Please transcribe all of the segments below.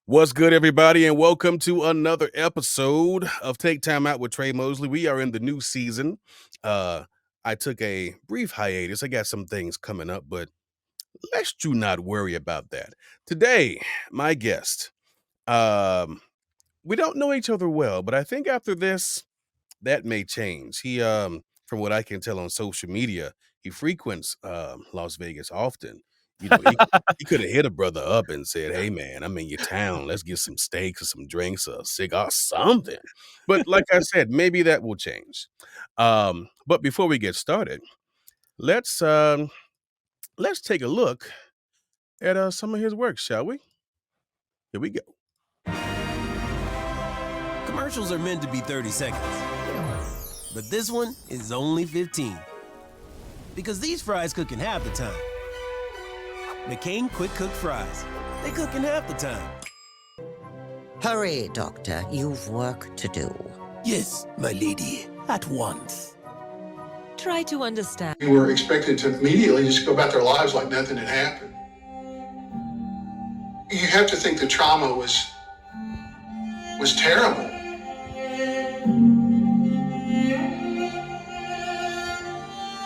What's good, everybody, and welcome to another episode of Take Time Out with Tre Mosley. We are in the new season. Uh, I took a brief hiatus. I got some things coming up, but let's you not worry about that. Today, my guest, um, we don't know each other well, but I think after this, that may change. From what I can tell on social media, he frequents Las Vegas often. He could have hit a brother up and said, "Hey, man, I'm in your town. Let's get some steaks or some drinks or a cigar, something." But like I said, maybe that will change. But before we get started, let's um, let's take a look at some of his work, shall we? Here we go. Commercials are meant to be 30 seconds, but this one is only 15. Because these fries cook in half the time. McCain Quick Cook Fries. They cook in half the time. Hurry, Doctor. You've work to do. Yes, my lady, at once. Try to understand. They were expected to immediately just go about their lives like nothing had happened. You have to think the trauma was terrible.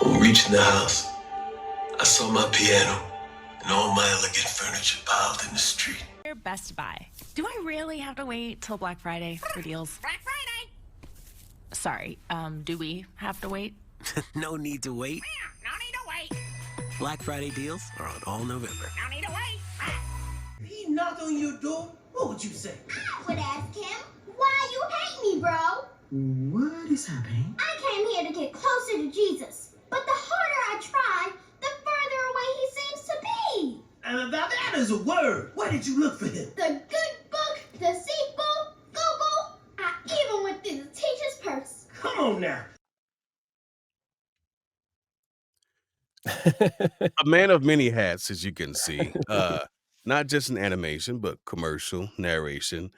On reaching the house, I saw my piano and all my elegant furniture piled in the street. Best Buy. Do I really have to wait till Black Friday for deals? Black Friday! Sorry, do we have to wait? No need to wait. No need to wait. Black Friday deals are on all November. No need to wait. If he knocked on your door, what would you say? I would ask him, why you hate me, bro? What is happening? I came here to get closer to Jesus. But the harder I try, the further away he seems to be. And now that is a word. Where did you look for him? The good book, the sequel, Google. I even went through the teacher's purse. Come on now. A man of many hats, as you can see. Not just in animation, but commercial, narration.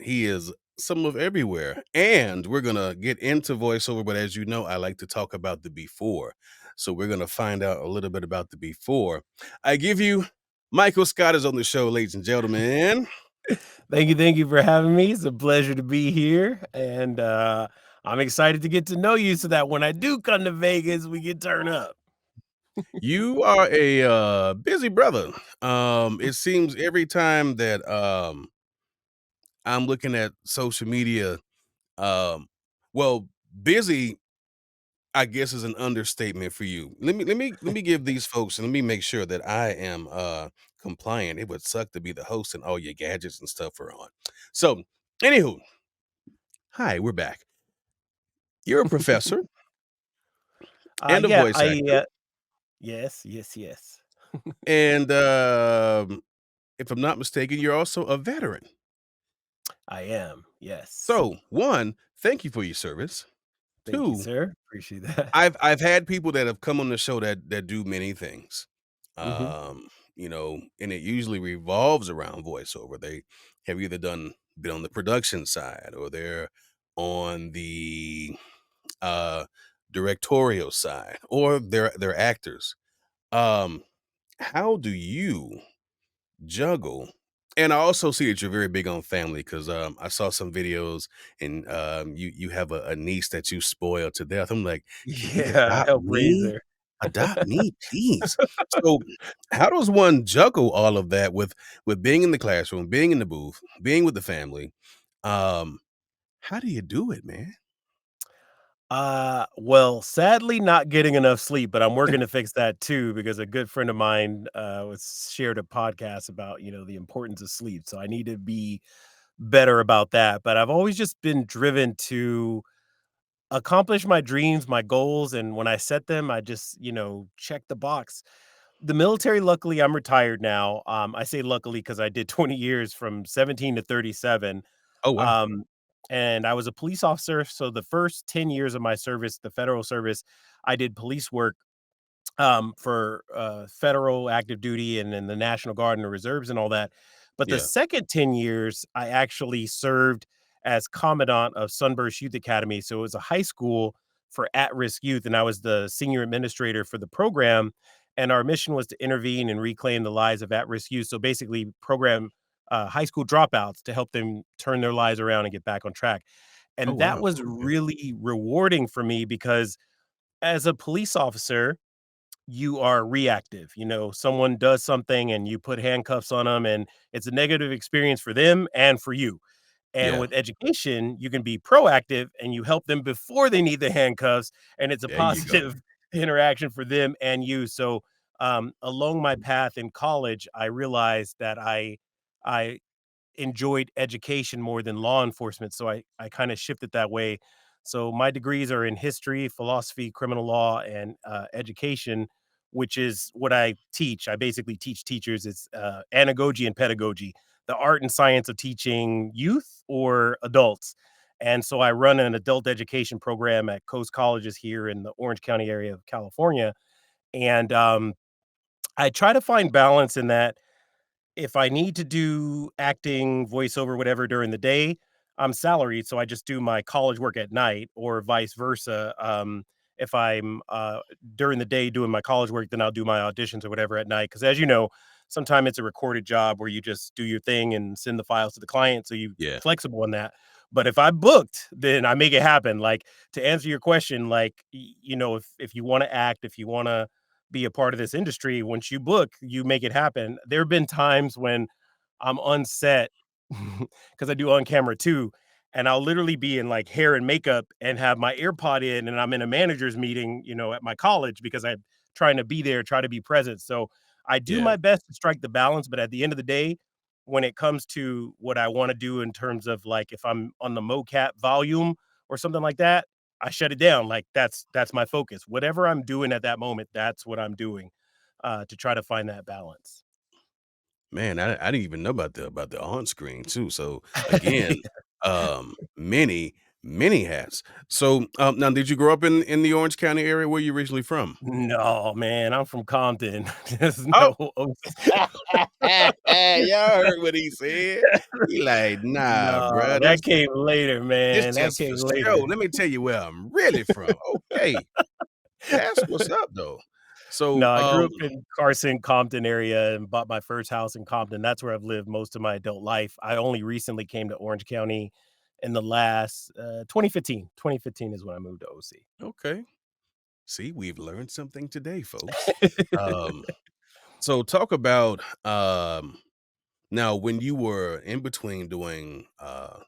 He is some of everywhere. And we're gonna get into voiceover, but as you know, I like to talk about the before. So we're gonna find out a little bit about the before. I give you Michael Scott is on the show, ladies and gentlemen. Thank you for having me. It's a pleasure to be here, and I'm excited to get to know you so that when I do come to Vegas, we can turn up. You are a busy brother. It seems every time that I'm looking at social media, um, well, busy, I guess, is an understatement for you. Let me give these folks and let me make sure that I am compliant. It would suck to be the host and all your gadgets and stuff are on. So, anywho, hi, we're back. You're a professor and a Yeah, voice actor, yes. and if I'm not mistaken, you're also a veteran. I am. Yes. So, one, thank you for your service. Thank you, Two, sir. Appreciate that. I've had people that have come on the show that do many things. Mhm. And it usually revolves around voiceover. They have either been on the production side or they're on the uh directorial side or they're actors. Um how do you juggle? And I also see that you're very big on family because I saw some videos and you have a niece that you spoil to death. I'm like, can you Yeah, help raise her. adopt me, please. So how does one juggle all of that with being in the classroom, being in the booth, being with the family? Um, how do you do it, man? Well, sadly, not getting enough sleep, but I'm working to fix that too because a good friend of mine was shared a podcast about the importance of sleep. So I need to be better about that. But I've always just been driven to accomplish my dreams, my goals, and when I set them, I just check the box. The military, luckily, I'm retired now. I say luckily because I did 20 years from 17 to 37. Oh wow. Um, and I was a police officer. So the first 10 years of my service, the federal service, I did police work for federal active duty and then the National Guard and the reserves and all that. But the Yeah. second 10 years, I actually served as commandant of Sunburst Youth Academy. So it was a high school for at-risk youth, and I was the senior administrator for the program. And our mission was to intervene and reclaim the lives of at-risk youth. So basically, program high school dropouts to help them turn their lives around and get back on track. Oh, And that wow. was Okay. really rewarding for me because as a police officer, you are reactive. Someone does something and you put handcuffs on them, and it's a negative experience for them and for you. And Yeah. with education, you can be proactive and you help them before they need the handcuffs, and it's a There you go. positive interaction for them and you. So, along my path in college, I realized that I enjoyed education more than law enforcement, so I kinda shifted that way. So my degrees are in history, philosophy, criminal law, and, education, which is what I teach. I basically teach teachers. It's, anagogy and pedagogy, the art and science of teaching youth or adults. And so I run an adult education program at Coast Colleges here in the Orange County area of California, and, I try to find balance in that if I need to do acting, voiceover, whatever during the day, I'm salaried, so I just do my college work at night or vice versa. If I'm, during the day doing my college work, then I'll do my auditions or whatever at night. Because as you know, sometimes it's a recorded job where you just do your thing and send the files to the client, so you Yeah. flexible on that. But if I'm booked, then I make it happen. Like, to answer your question, like, if you wanna act, if you wanna be a part of this industry, once you book, you make it happen. There have been times when I'm on set because I do on camera too, and I'll literally be in like hair and makeup and have my AirPod in, and I'm in a manager's meeting, at my college because I'm trying to be there, try to be present. So I do Yeah. my best to strike the balance, but at the end of the day, when it comes to what I want to do in terms of like if I'm on the mocap volume or something like that, I shut it down. Like that's my focus. Whatever I'm doing at that moment, that's what I'm doing to try to find that balance. Man, I didn't even know about the on screen too. So again, many, many hats. So, now did you grow up in the Orange County area? Where you originally from? No, man, I'm from Compton. There's Oh, no y'all heard what he said. He like, "Nah, No, bruh, that came later, this man, that just for came show. later. Let me tell you where I'm really from." Okay, that's what's up though. So, No, I grew up in Carson, Compton area and bought my first house in Compton. That's where I've lived most of my adult life. I only recently came to Orange County in the last, 2015. 2015 is when I moved to OC. okay. See, we've learned something today, folks. Um, so talk about, now when you were in between doing,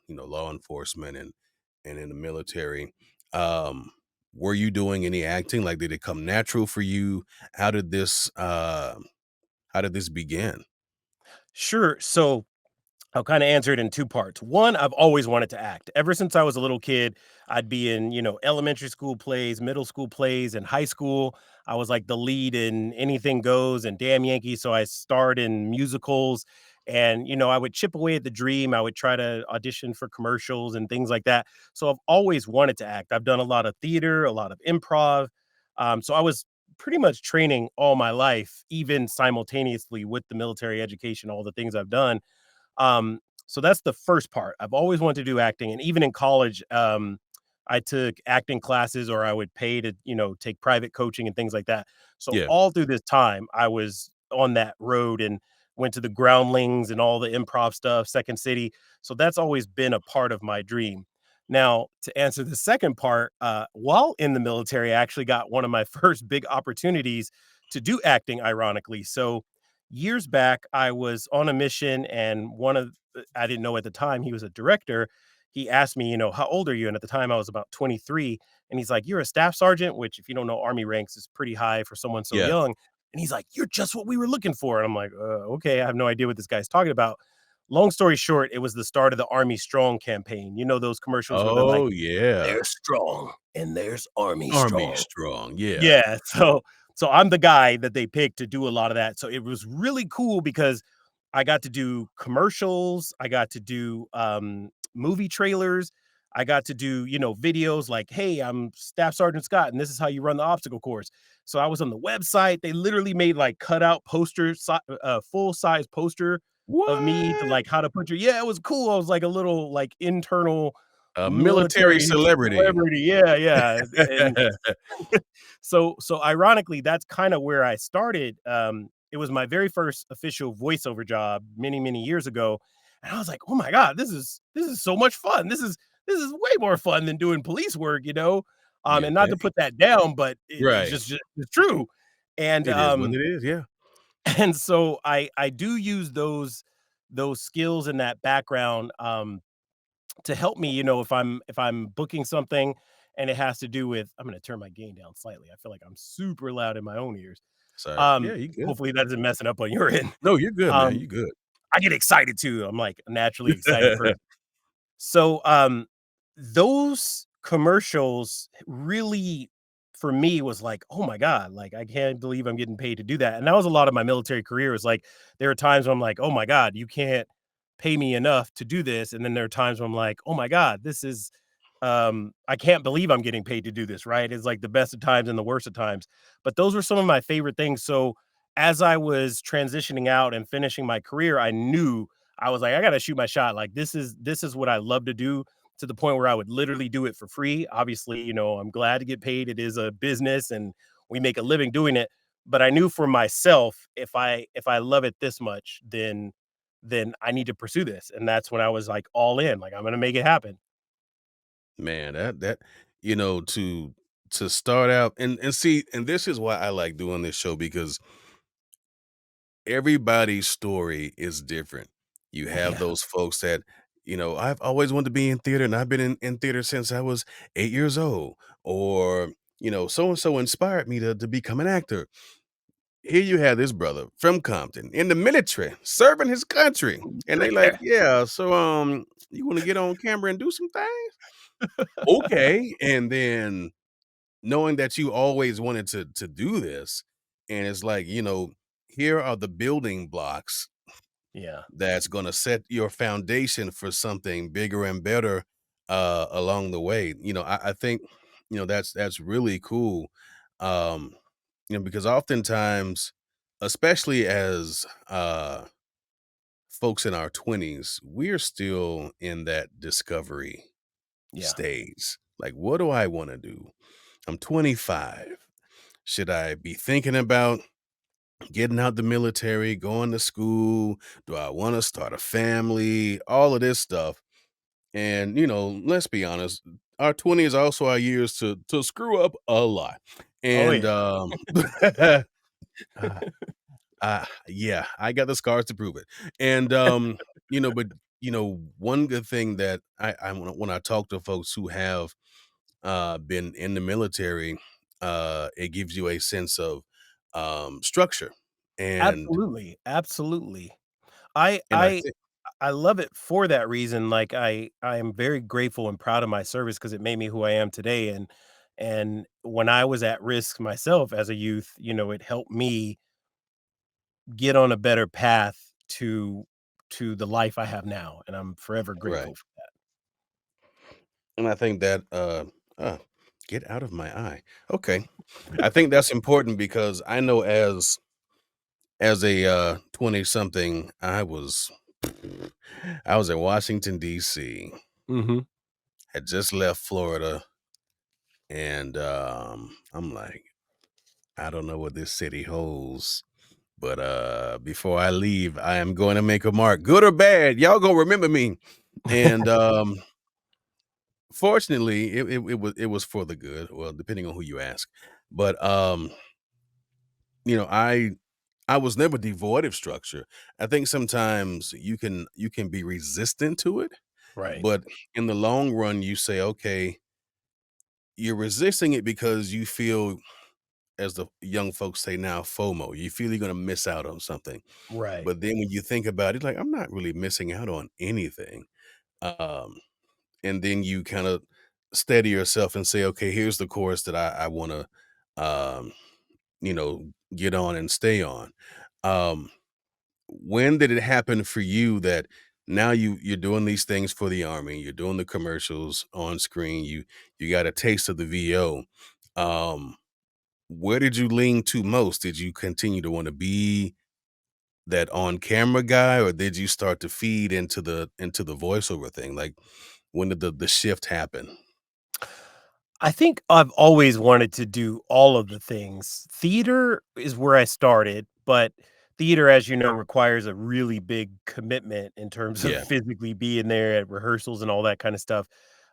law enforcement and in the military, um, were you doing any acting? Like, did it come natural for you? How did this begin? Sure, so I'll kinda answer it in 2 parts. One, I've always wanted to act. Ever since I was a little kid, I'd be in, elementary school plays, middle school plays, and high school. I was like the lead in Anything Goes and Damn Yankee, so I starred in musicals and, I would chip away at the dream. I would try to audition for commercials and things like that. So I've always wanted to act. I've done a lot of theater, a lot of improv. So I was pretty much training all my life, even simultaneously with the military education, all the things I've done. um, so that's the first part. I've always wanted to do acting, and even in college, I took acting classes or I would pay to, take private coaching and things like that. So Yeah, all through this time, I was on that road and went to the Groundlings and all the improv stuff, Second City. So that's always been a part of my dream. Now, to answer the second part, while in the military, I actually got one of my first big opportunities to do acting, ironically. So years back, I was on a mission, and I didn't know at the time he was a director. He asked me, how old are you? And at the time, I was about 23. And he's like, "You're a staff sergeant," which, if you don't know, Army ranks is pretty high for someone so yeah. young. And he's like, "You're just what we were looking for." And I'm like, okay, I have no idea what this guy's talking about. Long story short, it was the start of the Army Strong campaign. You know, those commercials where they're like, Oh, yeah. "There's strong and there's Army Army Strong." strong, yeah. Yeah, so I'm the guy that they picked to do a lot of that. So it was really cool because I got to do commercials, I got to do, movie trailers, I got to do, videos like, "Hey, I'm Staff Sergeant Scott, and this is how you run the obstacle course." So I was on the website. They literally made, like, cutout posters, full-size poster of me to, What? like, how to put your yeah, it was cool. I was like a little, like, internal A military military celebrity. celebrity. Yeah, yeah, and so ironically, that's kinda where I started. it was my very first official voiceover job many, many years ago. And I was like, oh my God, this is so much fun. This is way more fun than doing police work, you know? You And not to think? put that down, but it's Right. just it's true. And It is what it is, yeah. and so I do use those skills and that background to help me, if I'm booking something and it has to do with I'm gonna turn my gain down slightly. I feel like I'm super loud in my own ears. Sorry. Yeah, you good. Hopefully that doesn't mess it up on your end. No, you're good, man, Um, you good. I get excited too. I'm like a naturally excited person. So, those commercials really, for me, was like, "Oh my god, like, I can't believe I'm getting paid to do that." And that was a lot of my military career. Was like, there are times where I'm like, "Oh my god, you can't pay me enough to do this." And then there are times where I'm like, "Oh my god, this is, I can't believe I'm getting paid to do this," right? It's like the best of times and the worst of times. But those were some of my favorite things. So, as I was transitioning out and finishing my career, I knew I was like, I gotta shoot my shot. Like this is what I love to do, to the point where I would literally do it for free. Obviously, I'm glad to get paid. It is a business and we make a living doing it. But I knew for myself, if I love it this much, then I need to pursue this. And that's when I was like all in. Like I'm gonna make it happen. Man, that to start out and see, and this is why I like doing this show because everybody's story is different. You have Yeah. those folks that, I've always wanted to be in theater and I've been in theater since I was 8 years old, or, so and so inspired me to become an actor. Here you have this brother from Compton in the military serving his country. And they like, yeah, so you want to get on camera and do some things? Okay. And then knowing that you always wanted to do this, and it's like, here are the building blocks Yeah. that's gonna set your foundation for something bigger and better along the way. I think, that's really cool. Um, because oftentimes, especially as folks in our 20s, we're still in that discovery Yeah. stage. Like, what do I want to do? I'm 25. Should I be thinking about getting out the military, going to school? Do I want to start a family? All of this stuff. And, let's be honest, our 20s are also our years to screw up a lot. Oh And yeah. uh, yeah, I got the scars to prove it. And but one good thing that I when I talk to folks who have been in the military, it gives you a sense of structure. And Absolutely. Absolutely. I and I I think I love it for that reason. Like I am very grateful and proud of my service because it made me who I am today. And when I was at risk myself as a youth, it helped me get on a better path to the life I have now. And I'm forever right. grateful for that. And I think that uh get out of my eye. Okay. I think that's important because I know as a 20 something, I was in Washington DC, Mhm. had just left Florida, and I'm like, I don't know what this city holds, but before I leave, I am going to make a mark, good or bad. Y'all gonna remember me. And fortunately, it was for the good. Well, depending on who you ask, but I was never devoid of structure. I think sometimes you can be resistant to it, Right. but in the long run, you say, okay, you're resisting it because you feel, as the young folks say now, FOMO. You feel you're gonna miss out on something. Right. But then when you think about it, like, I'm not really missing out on anything. Um, and then you kind of steady yourself and say, okay, here's the course that I want to, um, get on and stay on. Um, when did it happen for you that now you're doing these things for the army, you're doing the commercials on screen, you got a taste of the VO? Um, where did you lean to most? Did you continue to want to be that on camera guy, or did you start to feed into the voiceover thing? Like, when did the shift happen? I think I've always wanted to do all of the things. Theater is where I started, but theater, as you know, requires a really big commitment in terms of Yeah, physically being there at rehearsals and all that kind of stuff.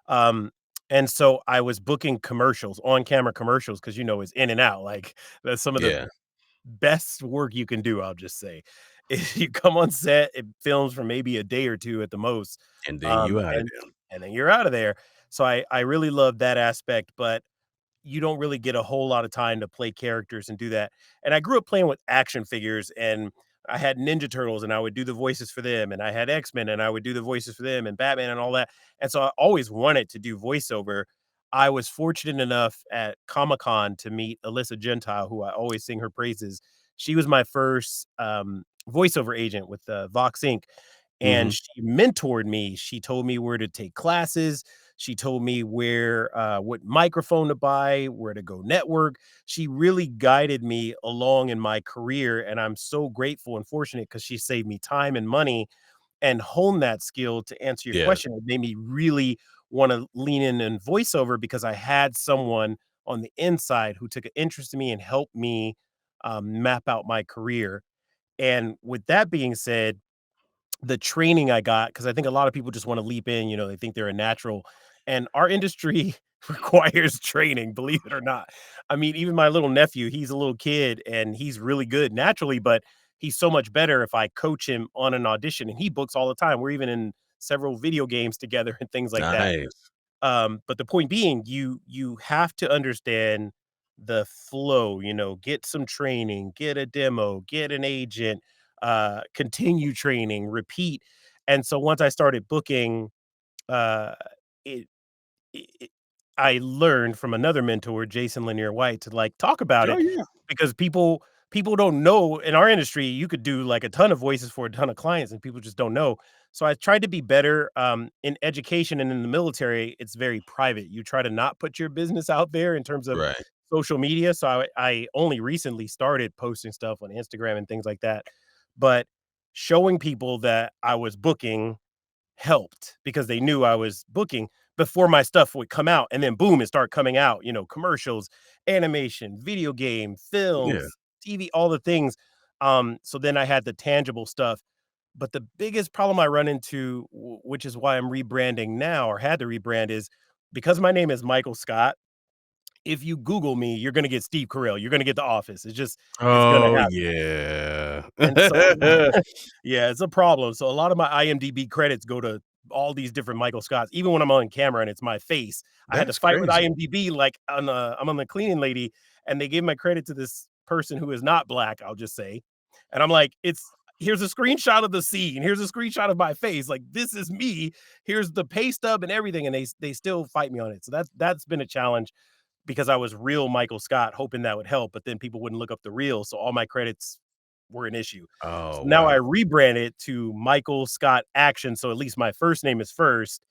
Um, and so I was booking commercials, on-camera commercials, because it's in and out. Like that's some of the yeah, best work you can do, I'll just say. If you come on set, it films for maybe a day or 2 at the most, and then um, you out of and there. and then you're out of there. So I really love that aspect, but you don't really get a whole lot of time to play characters and do that. And I grew up playing with action figures, and I had Ninja Turtles and I would do the voices for them, and I had X-Men and I would do the voices for them, and Batman and all that. And so I always wanted to do voiceover. I was fortunate enough at Comic-Con to meet Alyssa Gentile, who I always sing her praises. She was my first voiceover agent with Vox Inc. And Mhm. she mentored me. She told me where to take classes. She told me where, what microphone to buy, where to go network. She really guided me along in my career, and I'm so grateful and fortunate because she saved me time and money and honed that skill. To answer your Yeah, question, it made me really wanna lean in and voiceover because I had someone on the inside who took an interest in me and helped me, map out my career. And with that being said, the training I got, because I think a lot of people just wanna leap in, they think they're a natural, and our industry requires training, believe it or not. I mean, even my little nephew, he's a little kid, and he's really good naturally, but he's so much better if I coach him on an audition, and he books all the time. We're even in several video games together and things like that. nice. But the point being, you have to understand the flow, get some training, get a demo, get an agent, continue training, repeat. And so once I started booking, uh, it, it I learned from another mentor, Jason Lanier White, to like talk about Oh, it yeah. because people don't know in our industry. You could do like a ton of voices for a ton of clients, and people just don't know. So I tried to be better in education and in the military. It's very private. You try to not put your business out there in terms of Right. social media. So I only recently started posting stuff on Instagram and things like that, but showing people that I was booking helped because they knew I was booking before my stuff would come out, and then boom, it start coming out, commercials, animation, video game, Yeah. films, TV, all the things. So then I had the tangible stuff. But the biggest problem I run into, which is why I'm rebranding now or had to rebrand, is because my name is Michael Scott. If you Google me, you're gonna get Steve Carell, you're gonna get The Office. It's gonna Oh, happen. yeah. And so yeah, it's a problem. So a lot of my IMDb credits go to all these different Michael Scotts, even when I'm on camera and it's my face. I had to That's fight with crazy. IMDb like I'm on the cleaning lady, and they gave my credit to this person who is not black, I'll just say. And I'm like, it's here's a screenshot of the scene. Here's a screenshot of my face. Like this is me. Here's the pay stub and everything, and they still fight me on it. So that's been a challenge because I was real Michael Scott, hoping that would help, but then people wouldn't look up the real, so all my credits were an issue. So Oh, now I wow. rebrand it to Michael Scott Action, so at least my first name is first,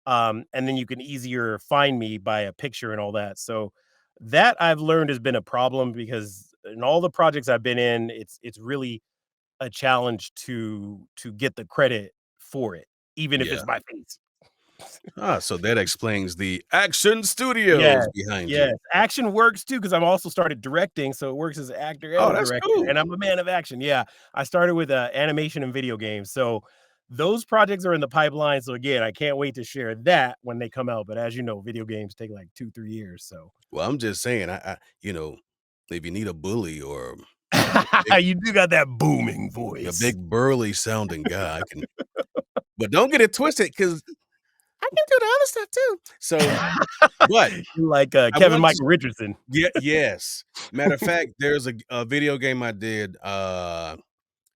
and then you can easier find me by a picture and all that. So that I've learned has been a problem because in all the projects I've been in, it's really a challenge to get the credit for it, even if Yeah. it's my face. So that explains the Action Yes, Studios behind yes. you. Action works too because 'cause I'm also started directing, so it works as an actor and Oh, a that's director, cool. and I'm a man of action, yeah. I started with, animation and video games, so those projects are in the pipeline, so again, I can't wait to share that when they come out, but as you know, video games take, like, 2, 3 years, so Well, I'm just saying, if you need a bully or big you do got that booming a voice. big burly sounding guy, I can but don't get it twisted because I can do the other stuff too. So, but You like, I Kevin want to Michael Richardson. yes. Matter of fact, there's a video game I did,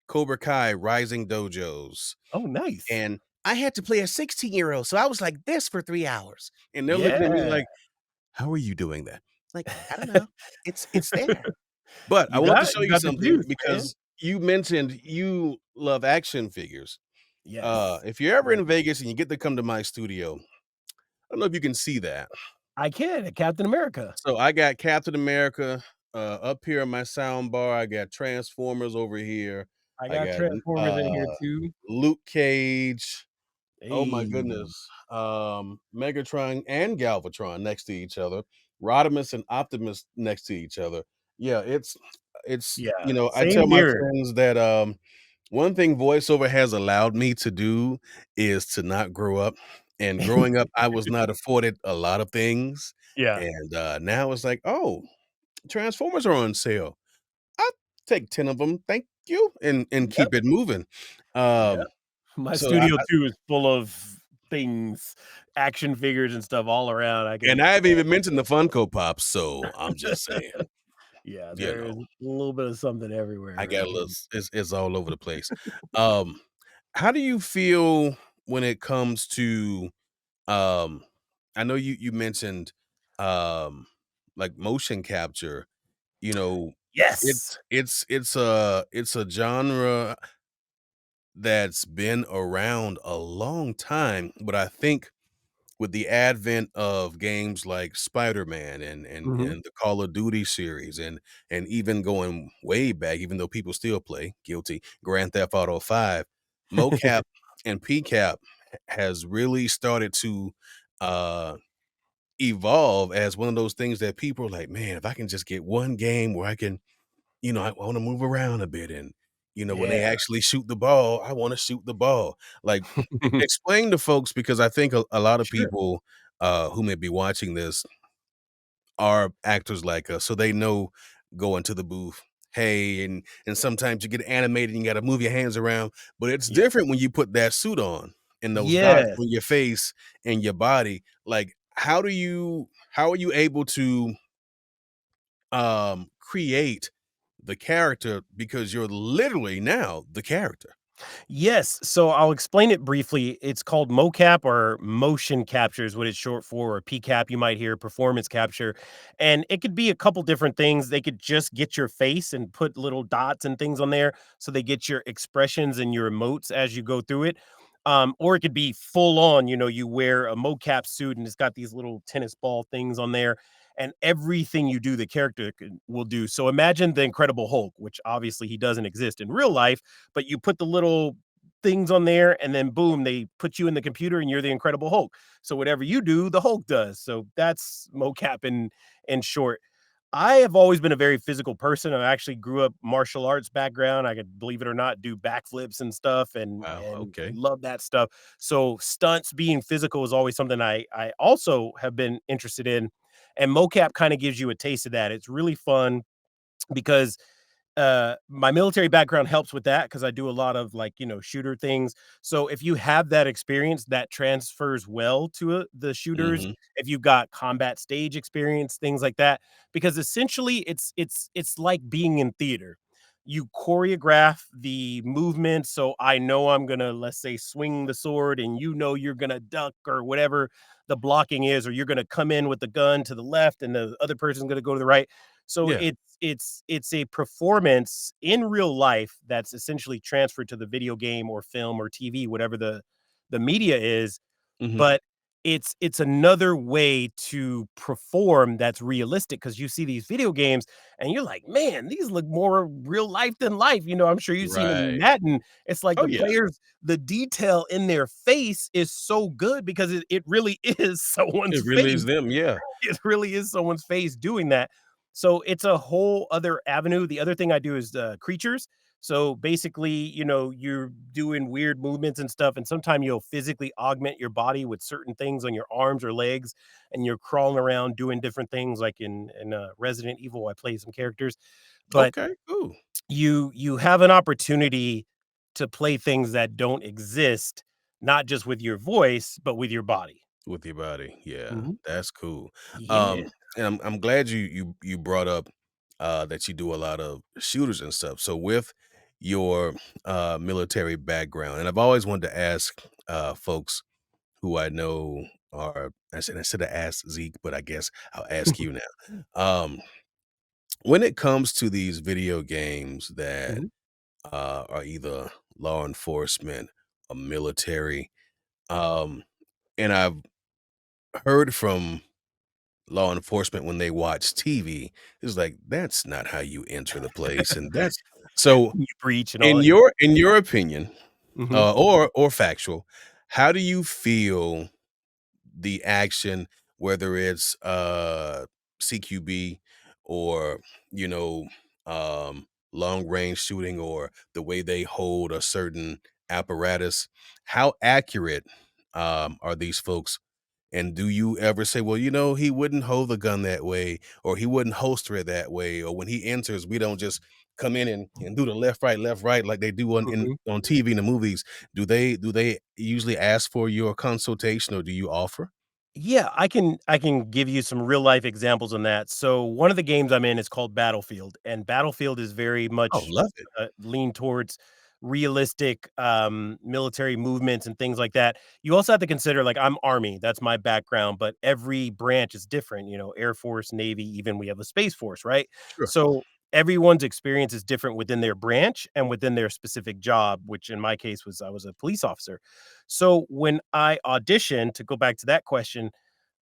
Cobra Kai Rising Dojos, Oh, nice. and I had to play a 16-year-old, so I was like this for 3 hours, and they're looking at me Yeah. like, "How are you doing that?" Like, "I don't know. It's there." But I want to show You you got the something juice, man. because you mentioned you love action figures. Yes. If you're ever Yes. in Vegas and you get to come to my studio, I don't know if you can see that. I can, Captain America. So I got Captain America, up here in my sound bar, I got Transformers over here, I I got got, Transformers in here too. Luke Cage, oh my Hey. goodness, Megatron and Galvatron next to each other, Rodimus and Optimus next to each other. Yeah, it's It's Yeah, I same tell my here. friends that, one thing voiceover has allowed me to do is to not grow up, and growing up, I was not afforded a lot of things, Yeah. and, now it's like, "Oh, Transformers are on sale. I'll take 10 of them, thank you," and Yep, keep it moving. yep. Um, My so I studio too is full of things, action figures and stuff all around. I and could I haven't even mentioned the Funko Pops, so I'm just saying, yeah, you there know, is a little bit of something everywhere I got a around little here. it's all over the place. Um, how do you feel when it comes to, um I know you mentioned, um, like, motion capture, you know, Yes. it's a genre that's been around a long time, but I think with the advent of games like Spider-Man Mhm. and the Call of Duty series and even going way back, even though people still play, guilty, Grand Theft Auto 5, mocap and PCAP has really started to, uh, evolve as one of those things that people are like, "Man, if I can just get one game where I can, I wanna move around a bit and, when they Yeah. actually shoot the ball, I wanna shoot the ball." Like, explain to folks because I think a lot of Sure. people, who may be watching this are actors like us, so they know going to the booth, "Hey," and sometimes you get animated and you gotta move your hands around, but it's Yeah. different when you put that suit on and those dots Yes. on your face and your body. Like, how are you able to, create the character because you're literally now the character? Yes, so I'll explain it briefly. It's called mocap or motion capture is what it's short for, or PCAP you might hear, performance capture. And it could be a couple different things. They could just get your face and put little dots and things on there so they get your expressions and your emotes as you go through it. Or it could be full on, you wear a mocap suit and it's got these little tennis ball things on there. And everything you do, the character will do. So imagine the Incredible Hulk, which obviously he doesn't exist in real life, but you put the little things on there and then boom, they put you in the computer and you're the Incredible Hulk. So whatever you do, the Hulk does. So that's mocap in short. I have always been a very physical person. I actually grew up martial arts background. I could, believe it or not, do backflips and stuff Wow, and okay. love that stuff. So stunts, being physical is always something I also have been interested in. And mocap kind of gives you a taste of that. It's really fun because my military background helps with that because I do a lot of like, shooter things. So if you have that experience, that transfers well to the shooters. Mhm. If you've got combat stage experience, things like that, because essentially it's like being in theater. You choreograph the movement. So I know I'm gonna, let's say, swing the sword, and you're gonna duck or whatever the blocking is, or you're gonna come in with the gun to the left and the other person's gonna go to the right. So Yeah. it's a performance in real life that's essentially transferred to the video game or film or TV, whatever the media is, Mhm. but it's another way to perform that's realistic because you see these video games and you're like, "Man, these look more real life than life." I'm sure you've seen in Right. Madden, it's like Oh, the yeah. players, the detail in their face is so good because it really is someone's It really is face. them, yeah. It really is someone's face doing that. So it's a whole other avenue. The other thing I do is creatures. So basically, you're doing weird movements and stuff, and sometimes you'll physically augment your body with certain things on your arms or legs, and you're crawling around doing different things. Like in Resident Evil, I play some characters, but Okay, cool. you have an opportunity to play things that don't exist, not just with your voice, but with your body. With your body, yeah, Mhm. that's cool. Yeah. And I'm glad you brought up, that you do a lot of shooters and stuff. So with your, military background, and I've always wanted to ask, folks who I know are I should have asked Zeke, but I guess I'll ask you now. When it comes to these video games that, Mhm. are either law enforcement or military, um, and I've heard from law enforcement when they watch TV, it's like, "That's not how you enter the place," and that's so You breach and all in that. your opinion, Mhm. or factual, how do you feel the action, whether it's, CQB or, you know, long range shooting or the way they hold a certain apparatus. How accurate are these folks? And do you ever say, well, he wouldn't hold the gun that way, or he wouldn't holster it that way, or when he enters, we don't just come in and do the left, right, like they do on TV and the movies. Do they usually ask for your consultation, or do you offer? Yeah, I can give you some real life examples on that. So one of the games I'm in is called Battlefield, and Battlefield is very Oh, much love it. lean towards realistic military movements and things like that. You also have to consider, like, I'm Army, that's my background, but every branch is different. Air Force, Navy, even we have a Space Force, right? Sure. So everyone's experience is different within their branch and within their specific job, which in my case was I was a police officer. So when I auditioned, to go back to that question,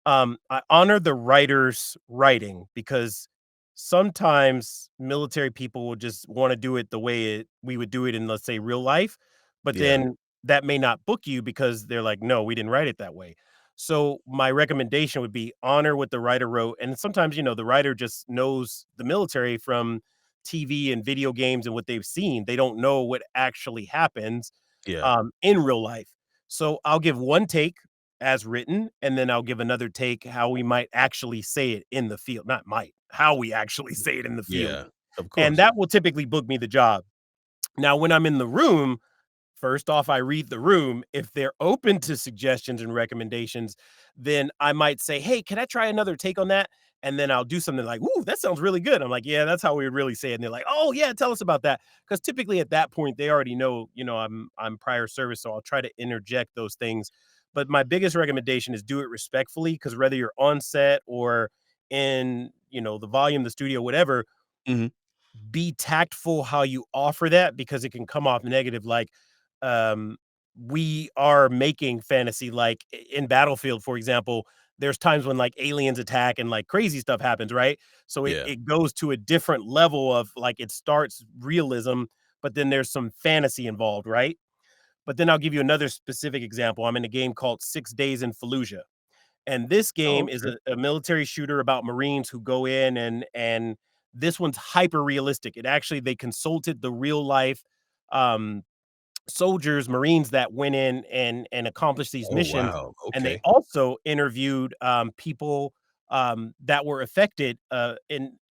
I honor the writer's writing because sometimes military people will just wanna do it the way we would do it in, let's say, real life, but Yeah. then that may not book you because they're like, "No, we didn't write it that way." So, my recommendation would be honor what the writer wrote, and sometimes, the writer just knows the military from TV and video games and what they've seen. They don't know what actually happens, Yeah. in real life. So, I'll give one take as written, and then I'll give another take how we might actually say it in the field. Not might, how we actually say it in the field. Yeah. Of And course. that will typically book me the job. Now, when I'm in the room, first off, I read the room. If they're open to suggestions and recommendations, then I might say, "Hey, can I try another take on that?" And then I'll do something like, "Ooh, that sounds really good." I'm like, "Yeah, that's how we would really say it." And they're like, "Oh, yeah, tell us about that." Because typically at that point, they already know, I'm prior service, so I'll try to interject those things. But my biggest recommendation is do it respectfully, because whether you're on set or in, the volume, the studio, whatever, Mhm. be tactful how you offer that because it can come off negative, like, um, we are making fantasy, like, in Battlefield, for example, there's times when, like, aliens attack and, like, crazy stuff happens, right? So it Yeah. it goes to a different level of, like, it starts realism, but then there's some fantasy involved, right? But then I'll give you another specific example. I'm in a game called 6 Days in Fallujah. And this Oh, game is okay. a military shooter about Marines who go in, and this one's hyper realistic. It actually they consulted the real life, um, soldiers, Marines that went in and accomplished these Oh, missions, wow. and they Okay. also interviewed, people, that were affected,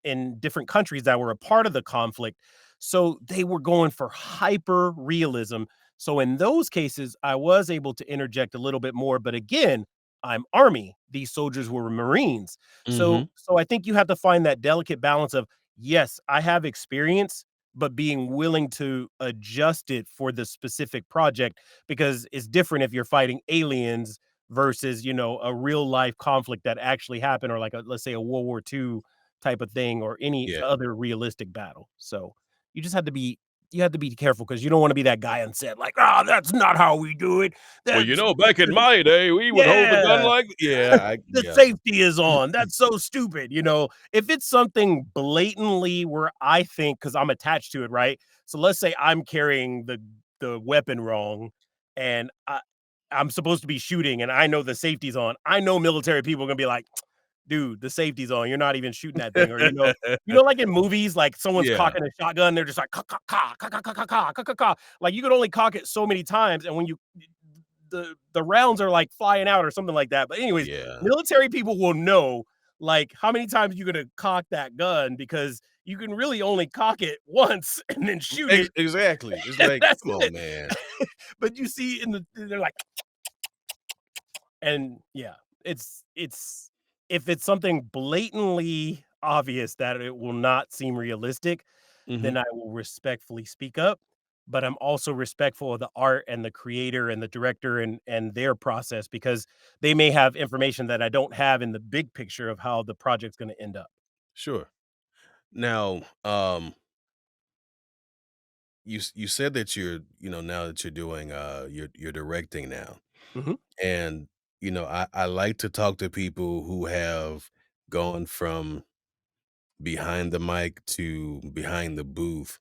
in different countries that were a part of the conflict. So they were going for hyper realism. So in those cases, I was able to interject a little bit more, but again, I'm Army. These soldiers were Marines. So Mhm. so I think you have to find that delicate balance of, yes, I have experience, but being willing to adjust it for the specific project, because it's different if you're fighting aliens versus, a real life conflict that actually happened, or like a, let's say, a World War II type of thing, or any Yeah. other realistic battle. So you just have to be you have to be careful because you don't want to be that guy on set, like, "Ah, that's not how we do it. Well, That's back in my day, we would hold the gun yeah, like yeah, I the yeah. safety is on. That's so stupid." If it's something blatantly where I think, because I'm attached to it, right? So let's say I'm carrying the weapon wrong, and I'm supposed to be shooting, and I know the safety's on. I know military people are gonna be like, "Dude, the safety's on. You're not even shooting that thing." Or, like in movies, like someone's Yeah. cocking a shotgun, they're just like, "Ka, ka, ka, ka, ka, ka, ka, ka, ka, ka, ka." Like, you can only cock it so many times, and when the rounds are, like, flying out or something like that. But anyways, Yeah. military people will know, like, how many times you're gonna cock that gun, because you can really only cock it once and then shoot it, Exactly. It's and like, that's come on, it. man. But you see they're like, and yeah, it's if it's something blatantly obvious that it will not seem realistic, then Mhm. I will respectfully speak up. But I'm also respectful of the art and the creator and the director and their process, because they may have information that I don't have in the big picture of how the project's gonna end up. Sure. Now, you said that now that you're doing, you're directing now, Mhm, and, I like to talk to people who have gone from behind the mic to behind the booth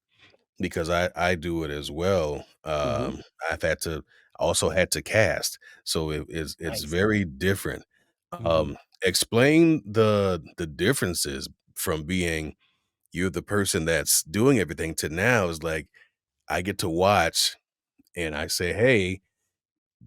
because I do it as well. mhm. I've had to also had to cast, so it's Nice. very different. Mhm. Explain the differences from being you're the person that's doing everything to now is like, I get to watch and I say, "Hey,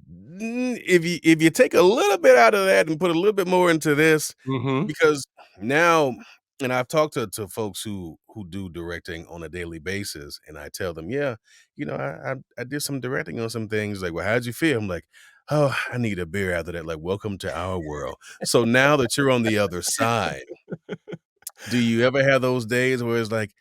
if you take a little bit out of that and put a little bit more into this," Mhm. because now and I've talked to folks who do directing on a daily basis, and I tell them, "Yeah, I did some directing on some things." Like, "Well, how'd you feel?" I'm like, "Oh, I need a beer after that." Like, "Welcome to our world." So now that you're on the other side, do you ever have those days where it's like,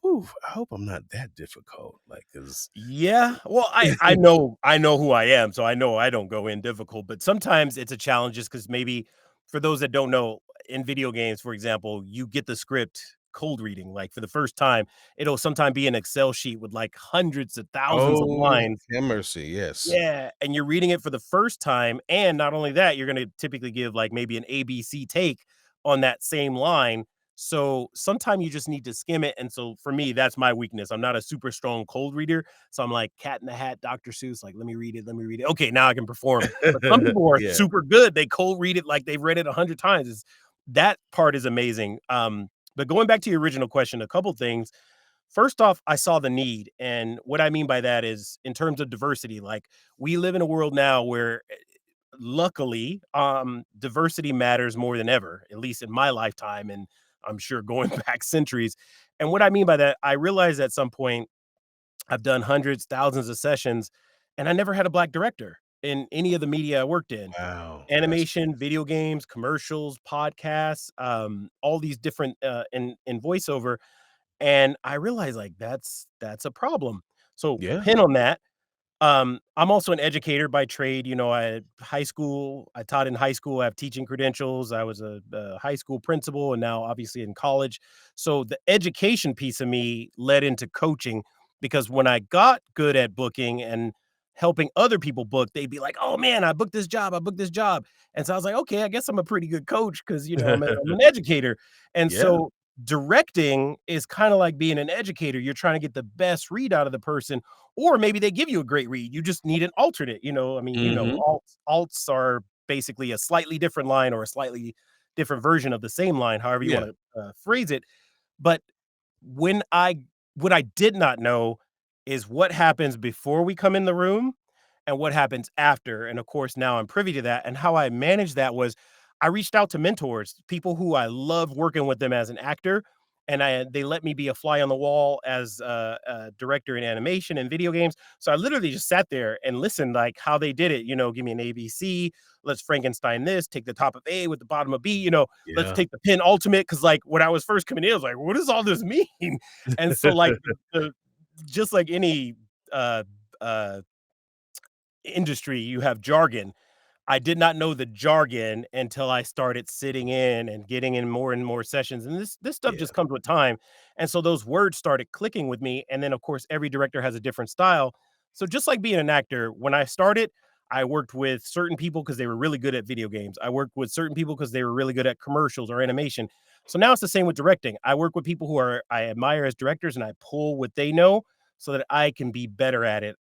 "Ooh, I hope I'm not that difficult," like, 'cause Yeah, well, I know who I am, so I know I don't go in difficult, but sometimes it's a challenge just because maybe for those that don't know, in video games, for example, you get the script cold reading, like, for the first time, it'll sometime be an Excel sheet with, like, hundreds of thousands of Oh, lines. have mercy, yes. Yeah, and you're reading it for the first time, and not only that, you're gonna typically give, like, maybe an ABC take on that same line, so sometime you just need to skim it, and so for me, that's my weakness. I'm not a super strong cold reader, so I'm like Cat in the Hat, Dr. Seuss, like, let me read it. Okay, now I can perform." But some people are Yeah. super good, they cold read it like they've read it 100 times. That part is amazing. But going back to your original question, a couple things. First off, I saw the need, and what I mean by that is in terms of diversity, like, we live in a world now where, luckily, diversity matters more than ever, at least in my lifetime, and I'm sure going back centuries, and what I mean by that, I realized at some point I've done hundreds, thousands of sessions, and I never had a black director in any of the media I worked in. Wow, that's Animation, video games, commercials, podcasts, all these different, in voiceover, and I realized, like, that's a problem. So, yeah, pin on that. I'm also an educator by trade. I taught in high school. I have teaching credentials. I was a high school principal and now obviously in college. So the education piece of me led into coaching because when I got good at booking and helping other people book, they'd be like, "Oh man, I booked this job. I booked this job." And so I was like, "Okay, I guess I'm a pretty good coach because I'm an educator." And yeah, so directing is kind of like being an educator. You're trying to get the best read out of the person, or maybe they give you a great read, you just need an alternate, I mean, mhm, alts are basically a slightly different line or a slightly different version of the same line, however you yeah, wanna, phrase it, but when I what I did not know is what happens before we come in the room and what happens after, and of course, now I'm privy to that, and how I managed that was I reached out to mentors, people who I love working with them as an actor, and they let me be a fly on the wall as a director in animation and video games, so I literally just sat there and listened, like, how they did it, give me an ABC, let's Frankenstein this, take the top of A with the bottom of B, let's yeah, take the pin ultimate because, like, when I was first coming in, I was like, "What does all this mean?" And so, like, the just like any, uh, uh industry, you have jargon. I did not know the jargon until I started sitting in and getting in more and more sessions, and this stuff yeah, just comes with time, and so those words started clicking with me, and then, of course, every director has a different style. So just like being an actor, when I started, I worked with certain people because they were really good at video games. I worked with certain people because they were really good at commercials or animation. So now it's the same with directing. I work with people who I admire as directors, and I pull what they know so that I can be better at it.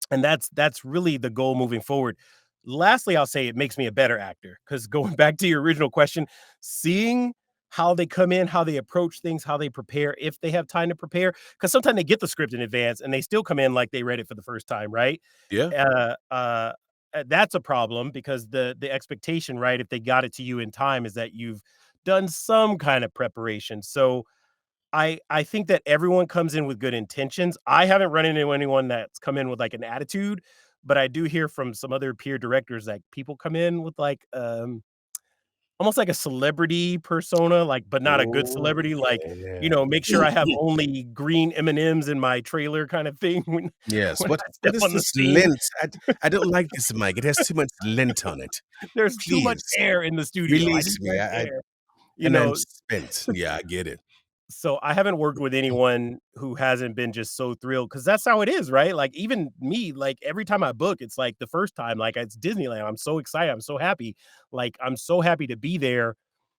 And that's really the goal moving forward. Lastly, I'll say it makes me a better actor because going back to your original question, seeing how they come in, how they approach things, how they prepare, if they have time to prepare, because sometimes they get the script in advance and they still come in like they read it for the first time, right? yeah, Uh, uh, that's a problem because the expectation, right, if they got it to you in time, is that you've done some kind of preparation. So I think that everyone comes in with good intentions. I haven't run into anyone that's come in with, like, an attitude, but I do hear from some other peer directors that people come in with, like, almost like a celebrity persona, like, but not a good oh, celebrity, like, yeah. make sure I have only green M&Ms in my trailer kind of thing when Yes, when what I what step is on the this scene. lint? I don't like this mic, it has too much lint on it. There's too much Please, air in the studio. I release need me, less I air, you and I'm know? spent. Yeah, I get it. So I haven't worked with anyone who hasn't been just so thrilled because that's how it is, right? Like even me, like every time I book, it's like the first time, like it's Disneyland. I'm so excited. I'm so happy. Like I'm so happy to be there.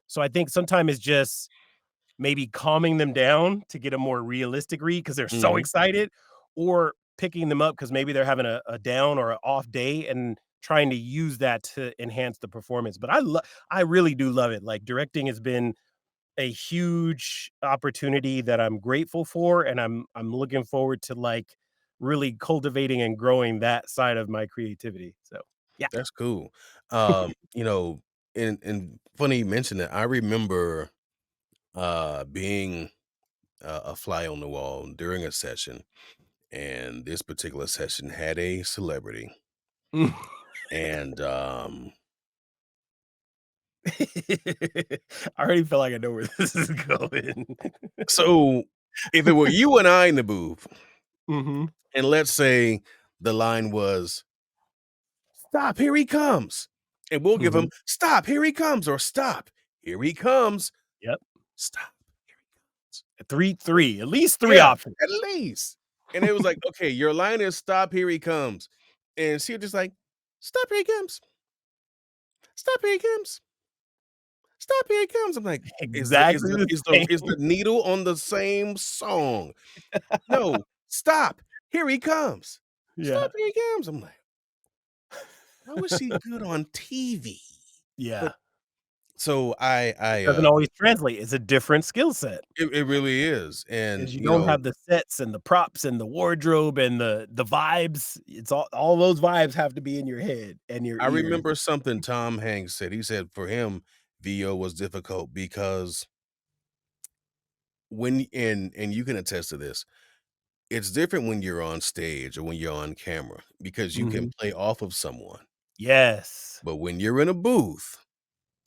So I think sometimes it's just maybe calming them down to get a more realistic read because they're so Mhm. excited, or picking them up because maybe they're having a down or an off day and trying to use that to enhance the performance. But I really do love it. Like directing has been a huge opportunity that I'm grateful for, and I'm looking forward to, like, really cultivating and growing that side of my creativity, so, yeah. That's cool. You know, and funny you mentioned that. I remember, being a fly on the wall during a session, and this particular session had a celebrity, and, I already feel like I know where this is going. so if it were you and I in the booth, Mhm. and let's say the line was, "Stop, here he comes," and we'll give him, Mhm. "Stop, here he comes," or "Stop, here he comes, Yep. stop, here he comes." 3, at least 3 Yeah, options. at least. And it was like, "Okay, your line is 'Stop, here he comes.'" And she was just like, "Stop, here he comes. Stop, here he comes. Stop, here he comes." I'm like, "Is the is Exactly the the is the same. is the needle on the same song?" "No, stop, here he comes. Yeah. Stop, here he comes." I'm like, "How is she good on TV?" But Yeah. so Doesn't always translate, it's a different skill set. it really is, and, 'Cause you you don't know, have the sets and the props and the wardrobe and the vibes. It's all those vibes have to be in your head and your I ears. remember something Tom Hanks said. He said for him, VO was difficult because and you can attest to this, it's different when you're on stage or when you're on camera because you can Mhm. play off of someone. Yes. But when you're in a booth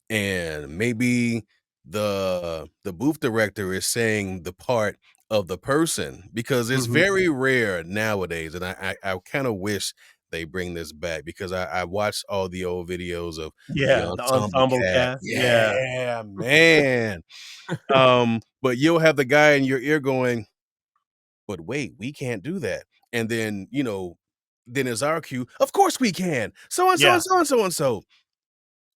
and maybe the booth director is saying the part of the person, because it's Mhm. very rare nowadays, and I kind of wish they bring this back because I watched all the old videos of the Yeah, the ensemble ensemble cast. cast, yeah. Yeah, man. But you'll have the guy in your ear going, "But wait, we can't do that." And then, then it's our cue, "Of course we can. So and so Yeah. and so and so and so."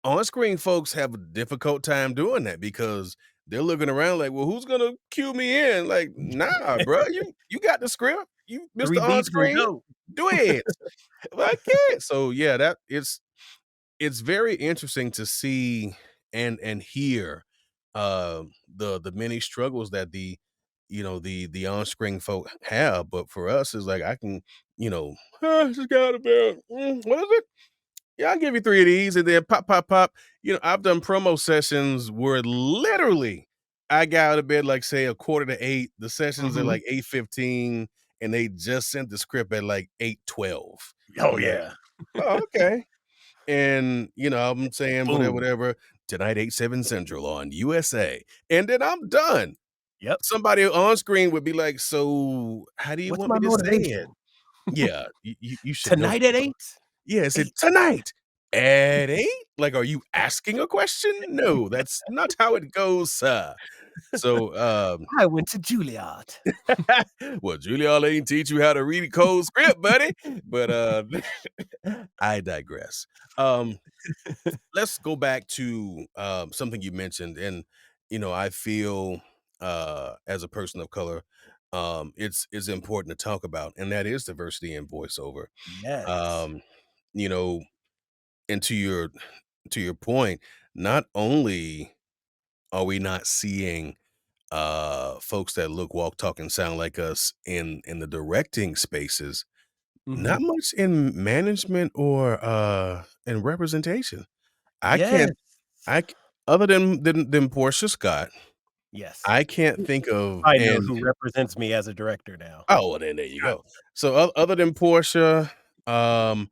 On-screen folks have a difficult time doing that because they're looking around like, "Well, who's gonna cue me in?" Like, "Nah, bro, you got the script. You 3 Mr. beats and On-screen, go. do it." I can't. So, yeah, that it's very interesting to see and hear, the many struggles that the on-screen folk have, but for us, it's like I can, just got about, what is it? Yeah, I'll give you 3 of these, and then pop, pop, pop. I've done promo sessions where literally I got out of bed, like, say, 7:45. The sessions are Mhm. like 8:15, and they just sent the script at, like, 8:12. Oh, I'm like, yeah. "Oh, okay." And, I'm saying whatever, Boom. whatever, "Tonight, 8/7 Central on USA," and then I'm done. Yep. Somebody on screen would be like, "So, how do you What's want my me to say it?" motivation? Yeah, you should know. Tonight at 8? Yeah, is it 8. tonight at 8? Like, are you asking a question? No, that's not how it goes, sir. So, I went to Juilliard. well, Juilliard ain't teach you how to read a cold script, buddy, but, I digress. Um, let's go back to, something you mentioned, and, I feel, as a person of color, it's important to talk about, and that is diversity in voiceover. Yes. Um, you know, and to your point, not only are we not seeing folks that look, walk, talk, and sound like us in the directing spaces, not Mhm. much in management or in representation. I Yes. can't I c other than Portia Scott, Yes. I can't think of. I know And who represents me as a director now. oh, well, then there you Scott. go. So other than Portia, um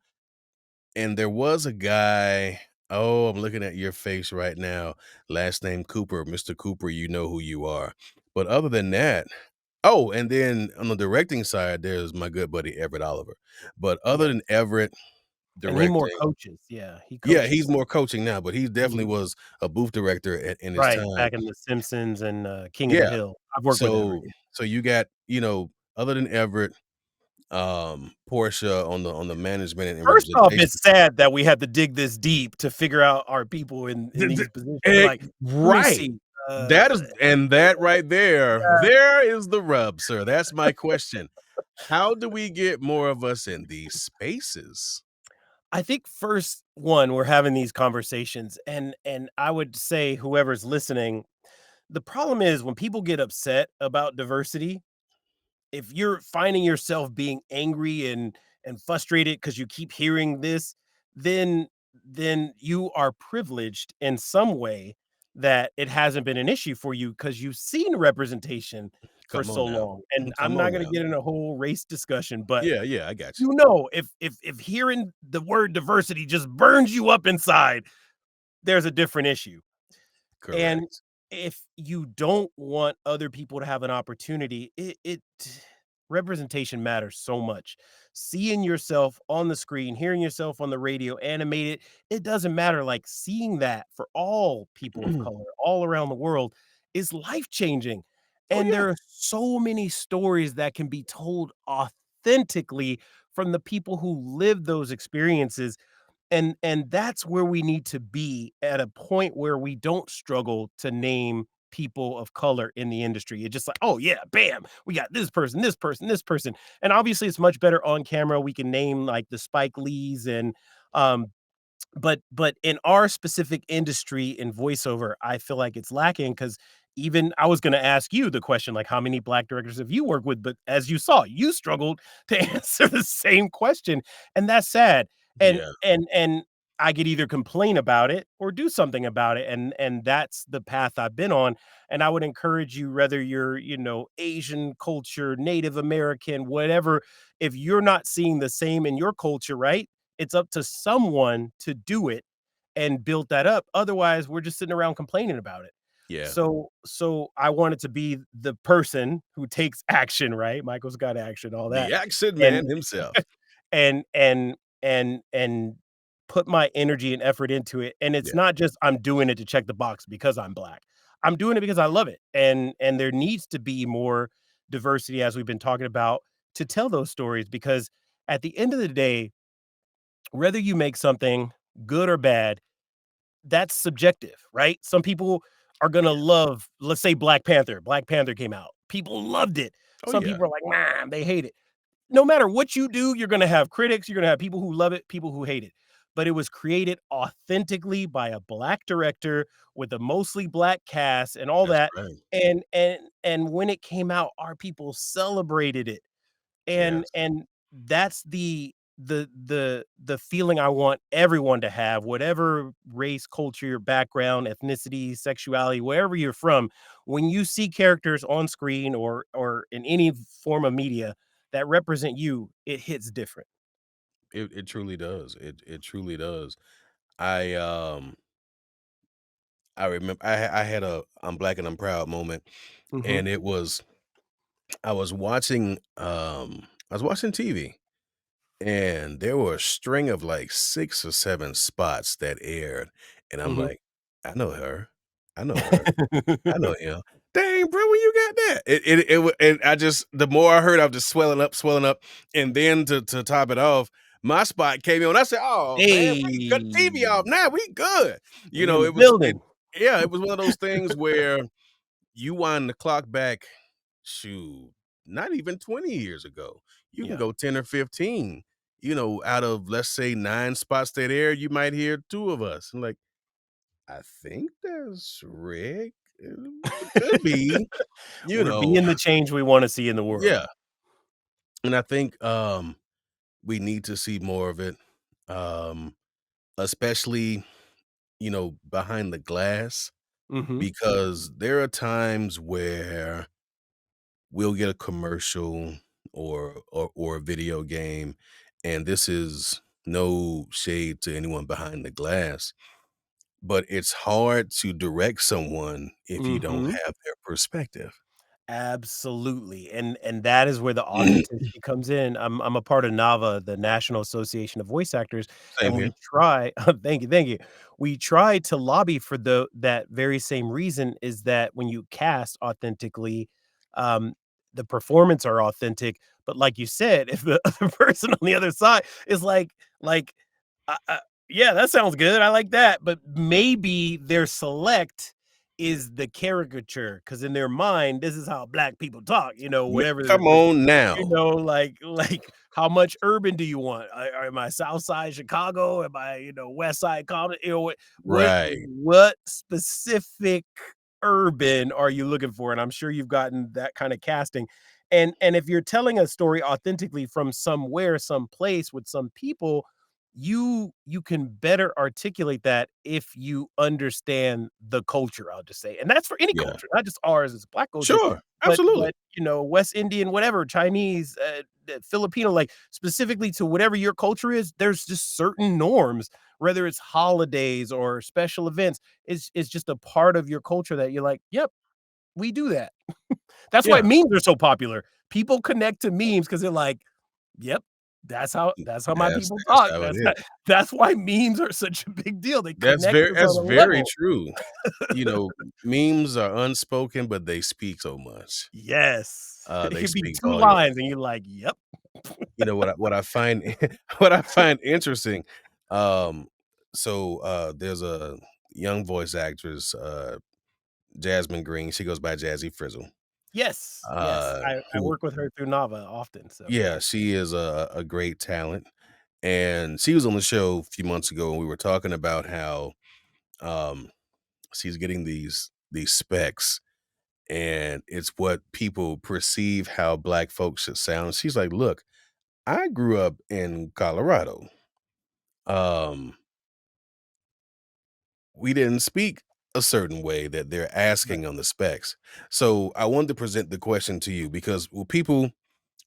and there was a guy. Oh, I'm looking at your face right now. Last name Cooper. Mr. Cooper, you know who you are. But other than that, oh, and then on the directing side, there's my good buddy Everett Oliver. But other Yeah. than Everett And he more directing, coaches, yeah, he yeah, coaches. he's more coaching now, but he definitely Mhm. was a booth director in his Right, time. back in The Simpsons and, King of the Yeah. Hill. I've worked with Everett. So so you got, other than Everett, Portia on the management and First off, representation. it's sad that we had to dig this deep to figure out our people in The these positions. We're eh like, "Let me right. see, That is, and that right yeah." there is the rub, sir. That's my question. How do we get more of us in these spaces? I think first, one, we're having these conversations, and I would say whoever's listening, The problem is when people get upset about diversity, if you're finding yourself being angry and frustrated because you keep hearing this, then you are privileged in some way that it hasn't been an issue for you because you've seen representation for Come so on now. long. And I'm Come not on gonna now. get in a whole race discussion, but Yeah, yeah, I got you. you know, if hearing the word diversity just burns you up inside, there's a different issue. And Correct. if you don't want other people to have an opportunity, it representation matters so much. Seeing yourself on the screen, hearing yourself on the radio animated, it doesn't matter. Like seeing that for all people of color all around the world is life changing. Oh, And yeah. there are so many stories that can be told authentically from the people who live those experiences, and that's where we need to be at a point where we don't struggle to name people of color in the industry. It's just like, "Oh, yeah, bam, we got this person, this person, this person," and obviously, it's much better on camera. We can name, like, the Spike Lees and, um, but in our specific industry in voiceover, I feel like it's lacking because even I was gonna ask you the question, like, how many black directors have you worked with? But as you saw, you struggled to answer the same question, and that's sad. And Yeah. I could either complain about it or do something about it, and that's the path I've been on, and I would encourage you, whether you're, Asian culture, Native American, whatever, if you're not seeing the same in your culture, right? It's up to someone to do it and build that up. Otherwise, we're just sitting around complaining about it. Yeah. So I wanted to be the person who takes action, right? Michael's got action, all that. The accent And man himself. and and and put my energy and effort into it. And it's Yeah. not just I'm doing it to check the box because I'm black. I'm doing it because I love it. And there needs to be more diversity as we've been talking about to tell those stories because at the end of the day, whether you make something good or bad, that's subjective, right? Some people are gonna love, let's say Black Panther. Black Panther came out. People loved it. Oh, Some yeah. people are like, "Man, they hate it." No matter what you do, you're gonna have critics, you're gonna have people who love it, people who hate it. But it was created authentically by a black director with a mostly black cast and all That's that. right. And when it came out, our people celebrated it. And Yes. that's the feeling I want everyone to have, whatever race, culture, background, ethnicity, sexuality, wherever you're from. When you see characters on screen or in any form of media that represent you, it hits different. It truly does. It truly does. I, um I remember I had a "I'm Black and I'm Proud" moment, Mhm, and it was I was watching, TV, and there were a string of, like, 6 or 7 spots that aired, and I'm mhm. like, "I know her. I know her. I know him. Dang, bro, when you got that?" It wa and I just the more I heard, I'm just swelling up, and then to top it off, my spot came in, and I said, "Oh, man, we can cut the TV off Hey, now, we good." we in the It was it building. yeah, it was one of those things where you wind the clock back, shoot, not even 20 years ago. You can Yeah. go 10 or 15, out of, let's say, 9 spots that air, you might hear 2 of us. I'm like, "I think that's Rick. It could be," you We're know? being the change we wanna see in the world. Yeah, and I think, we need to see more of it, um, especially, behind the glass, Mhm. because there are times where we'll get a commercial or a video game, and this is no shade to anyone behind the glass, but it's hard to direct someone if you don't Mhm. have their perspective. Absolutely, and that is where the authenticity comes in. I'm a part of NAVA, the National Association of Voice Actors, Same and here. we try thank you. We try to lobby for that very same reason is that when you cast authentically, um, the performance are authentic, but like you said, if the other person on the other side is like, "Yeah, that sounds good, I like that," but maybe their select is the caricature, because in their mind, this is how black people talk, whatever Come the on now. like, how much urban do you want? Am I South Side Chicago? Am I, West Side Compton? What Right. what specific urban are you looking for? And I'm sure you've gotten that kind of casting. And if you're telling a story authentically from somewhere, someplace with some people, you can better articulate that if you understand the culture, I'll just say. And that's for any Yeah. culture, not just ours as Black culture, Sure. Absolutely. but West Indian, whatever, Chinese, Filipino, like specifically to whatever your culture is, there's just certain norms, whether it's holidays or special events, is just a part of your culture that you're like, "Yep, we do that." That's why Yeah. memes are so popular. People connect to memes because 'cause they're like, "Yep, that's how my people That's talk." how it That's is. that's why memes are such a big deal. They That's connect very us that's on a very level. true. Memes are unspoken, but they speak so much. Yes. It They could be speak 2 volume. lines and you're like, "Yep." What I find what I find interesting, um, there's a young voice actress, Jasmine Green, she goes by Jazzy Frizzle, Yes, yes. I who work with her through Nava often, so yeah, yeah. she is a great talent, and she was on the show a few months ago, and we were talking about how, um, she's getting these specs, and it's what people perceive how Black folks should sound. She's like, "Look, I grew up in Colorado. Um, we didn't speak a certain way that they're Right. asking on the specs." So I wanted to present the question to you because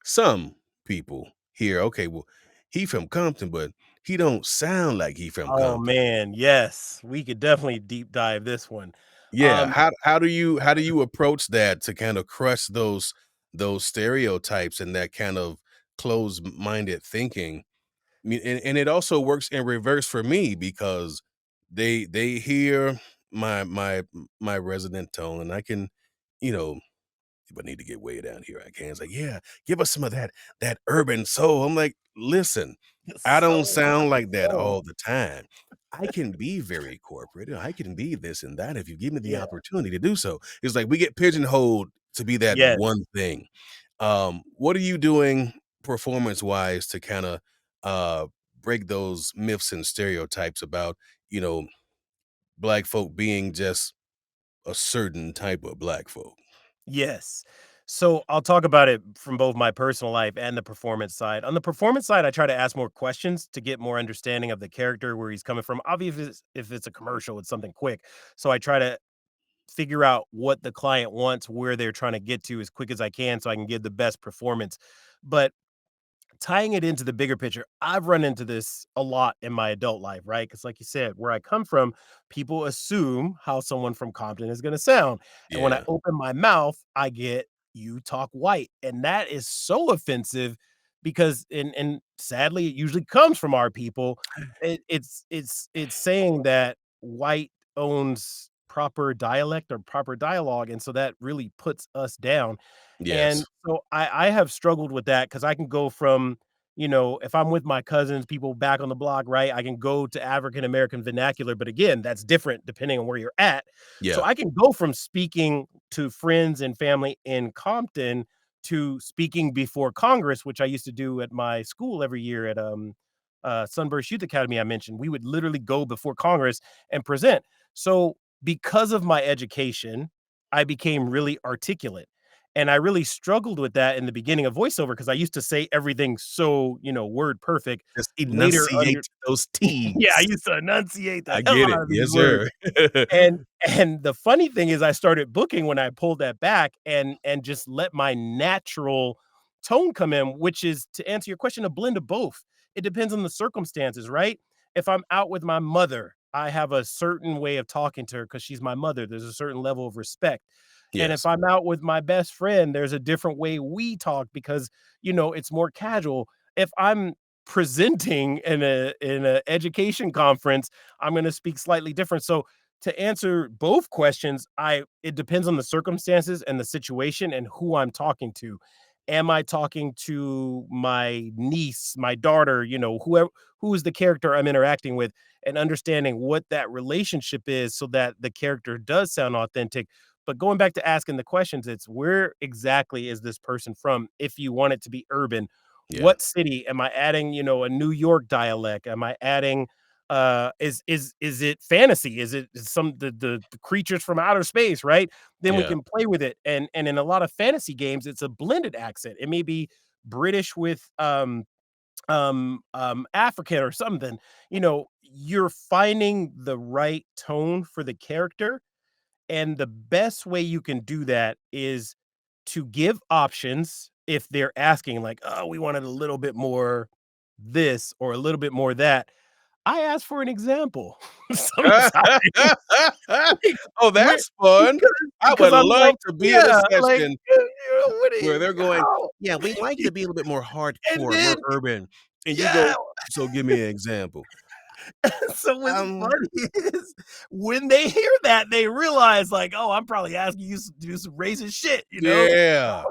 some people hear, okay, well, he from Compton, but he don't sound like he from Oh, Compton. man, yes. We could definitely deep dive this one. Yeah, Um, how do you approach that to kind of crush those stereotypes and that kind of closed-minded thinking? And it also works in reverse for me because they hear my resident tone, and I can, you know, if I need to get way down here, I can. It's like, yeah, give us some of that urban soul. I'm like, listen, I don't so sound like that so all the time. I can be very corporate. I can be this and that if you give me the yeah. opportunity to do so. It's like we get pigeonholed to be that Yes. one thing. What are you doing performance wise to kind of uh break those myths and stereotypes about, you know, Black folk being just a certain type of Black folk? Yes. So I'll talk about it from both my personal life and the performance side. On the performance side, I try to ask more questions to get more understanding of the character, where he's coming from. Obviously, if it's a commercial, it's something quick. So I try to figure out what the client wants, where they're trying to get to as quick as I can so I can give the best performance. But tying it into the bigger picture, I've run into this a lot in my adult life, right? Because, like you said, where I come from, people assume how someone from Compton is going to sound. And when I Yeah. open my mouth, I get, "You talk white." And that is so offensive because, and sadly, it usually comes from our people. It's saying that white owns proper dialect or proper dialogue. And so that really puts us down. Yes. And so I have struggled with that because I can go from, if I'm with my cousins, people back on the block, right? I can go to African American vernacular, but again, that's different depending on where you're at. So Yeah. I can go from speaking to friends and family in Compton to speaking before Congress, which I used to do at my school every year at Sunburst Youth Academy I mentioned. We would literally go before Congress and present. So because of my education, I became really articulate. And I really struggled with that in the beginning of voiceover because I used to say everything so, word perfect. Just Later under enunciate those yeah, I T's. used to enunciate the I hell get out it. of these Yes, words. sir. And the funny thing is I started booking when I pulled that back and just let my natural tone come in, which is, to answer your question, a blend of both. It depends on the circumstances, right? If I'm out with my mother, I have a certain way of talking to her because she's my mother. There's a certain level of respect. And if Yes. I'm out with my best friend, there's a different way we talk because, it's more casual. If I'm presenting in a education conference, I'm gonna speak slightly different. So to answer both questions, I it depends on the circumstances and the situation and who I'm talking to. Am I talking to my niece, my daughter, whoever who is the character I'm interacting with, and understanding what that relationship is so that the character does sound authentic. But going back to asking the questions, it's where exactly is this person from if you want it to be urban? Yeah. What city am I adding, a New York dialect? Am I adding Is it fantasy? Is it some the creatures from outer space, right? Then we Yeah. can play with it. And in a lot of fantasy games, it's a blended accent. It may be British with African or something. You're finding the right tone for the character, and the best way you can do that is to give options if they're asking like, "Oh, we wanted a little bit more this or a little bit more that." I ask for an example sometimes. Like, Oh, where that's fun. because I would because I love love to be in a yeah, like, session what do where they're going, how? "Yeah, we like to be a little bit more And hardcore, more then urban." And you yeah. go, "So give me an example." So what's Um, funny is when they hear that, they realize like, "Oh, I'm probably asking you to do some racist shit," you know? yeah.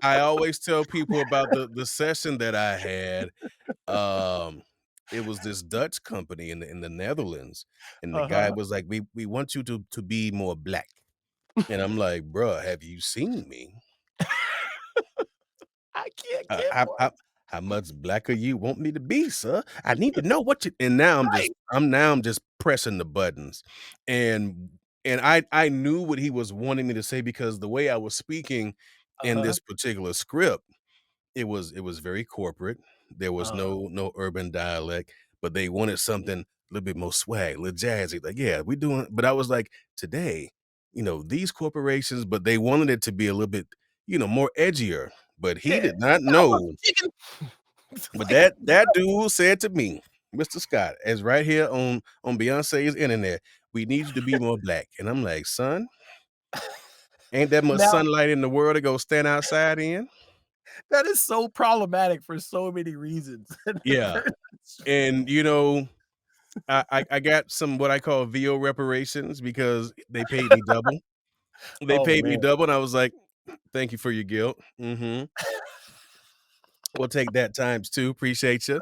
I always tell people about the session that I had. Um, it was this Dutch company in the Netherlands, and the guy Uh-huh. was like, "We want you to be more black." And I'm like, "Bruh, have you seen me? I can't Uh, get how one. how how much blacker you want me to be, sir? I need to know what you." And now Right. I'm just pressing the buttons. And I knew what he was wanting me to say because the way I was speaking in Uh-huh. this particular script, it was very corporate. There was Uh, no urban dialect, but they wanted something a little bit more swag, a little jazzy. Like, yeah, we doing, but I was like, today, these corporations, but they wanted it to be a little bit, more edgier. But he yeah. did not I want know. some chicken. It's But like, that dude said to me, Mr. Scott, as right here on Beyonce's internet, we need you to be more black. And I'm like, son, ain't that much now sunlight in the world to go stand outside in? that is so problematic for so many reasons. Yeah. And I got some what I call VO reparations because they paid me double. They Oh, paid me man. double, and I was like, "Thank you for your guilt. We'll take that times 2. Appreciate you.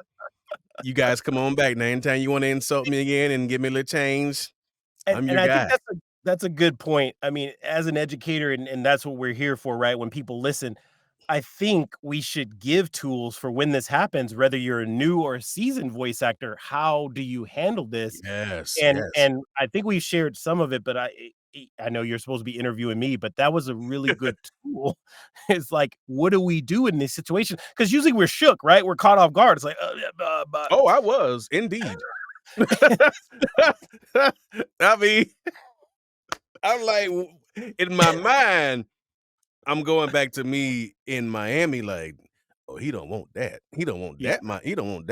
You guys come on back now. Anytime you wanna insult me again and give me a little change, And I'm and your I think guy." that's a good point. I mean, as an educator, and that's what we're here for, right? When people listen, I think we should give tools for when this happens, whether you're a new or a seasoned voice actor. How do you handle this? Yes, And yes. and I think we shared some of it, but I know you're supposed to be interviewing me, but that was a really good tool. It's like, what do we do in this situation? Because usually we're shook, right? We're caught off guard. It's like, yeah, Oh, I was, indeed. I mean, I'm like, in my mind, I'm going back to me in Miami, like, "Oh, he don't want that. He don't want yeah, that. He don't want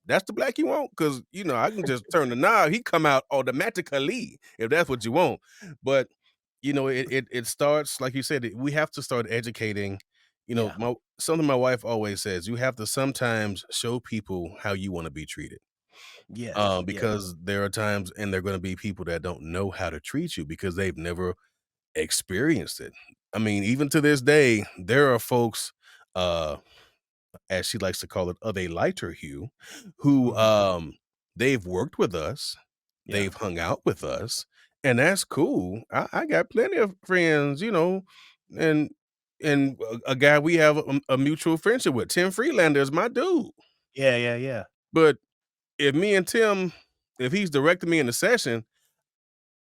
that's the black you want, because I can just turn the knob. He come out automatically if that's what you want." But it starts like you said. We have to start educating. yeah, Something my wife always says. You have to sometimes show people how you want to be treated. yes, yeah, Because there are times, and there are going to be people that don't know how to treat you because they've never experienced it. I mean, even to this day, there are folks, uh, as she likes to call it, of a lighter hue, who mhm, they've worked with us, yeah, they've hung out with us, and that's cool. I got plenty of friends, and a guy we have a mutual friendship with, Tim Freelander is my dude. yeah, yeah, yeah. But if me and Tim, if he's directing me in the session,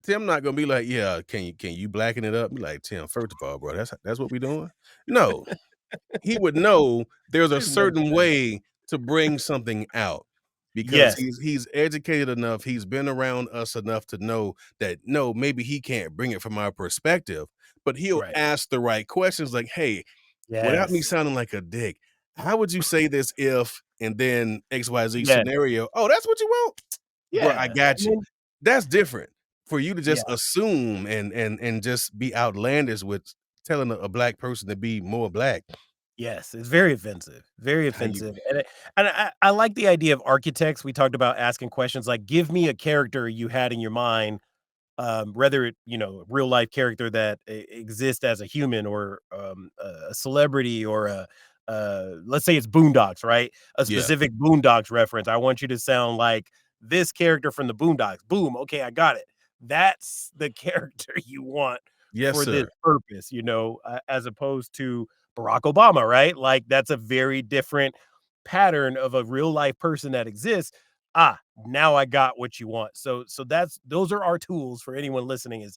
Tim not gonna be like, "Yeah, can you blacken it up?" Be like, "Tim, first of all, bro, that's what we doing?" No, he would know there's a There's no certain way. way to bring something out because Yes, he's educated enough, he's been around us enough to know that, no, maybe he can't bring it from our perspective, but he'll right. ask the right questions like, "Hey, without me Yes, sounding like a dick, how would you say this if," and then XYZ yes, scenario, "Oh, that's what you want? Bro, I yeah, got and you." then That's different for you to yeah, just assume and just be outlandish with telling a black person to be more black. yes, it's very offensive, very How you offensive, and I like the idea of architects. We talked about asking questions like, "Give me a character you had in your mind," whether it, real life character that exists as a human or a celebrity or let's say it's Boondocks, right? A Yeah. specific Boondocks reference. I want you to sound like this character from the Boondocks. Boom. Okay, I got it. That's the character you want Yes, for this sir. purpose, as opposed to Barack Obama, right? Like that's a very different pattern of a real life person that exists. now I got what you want. So those are our tools for anyone listening is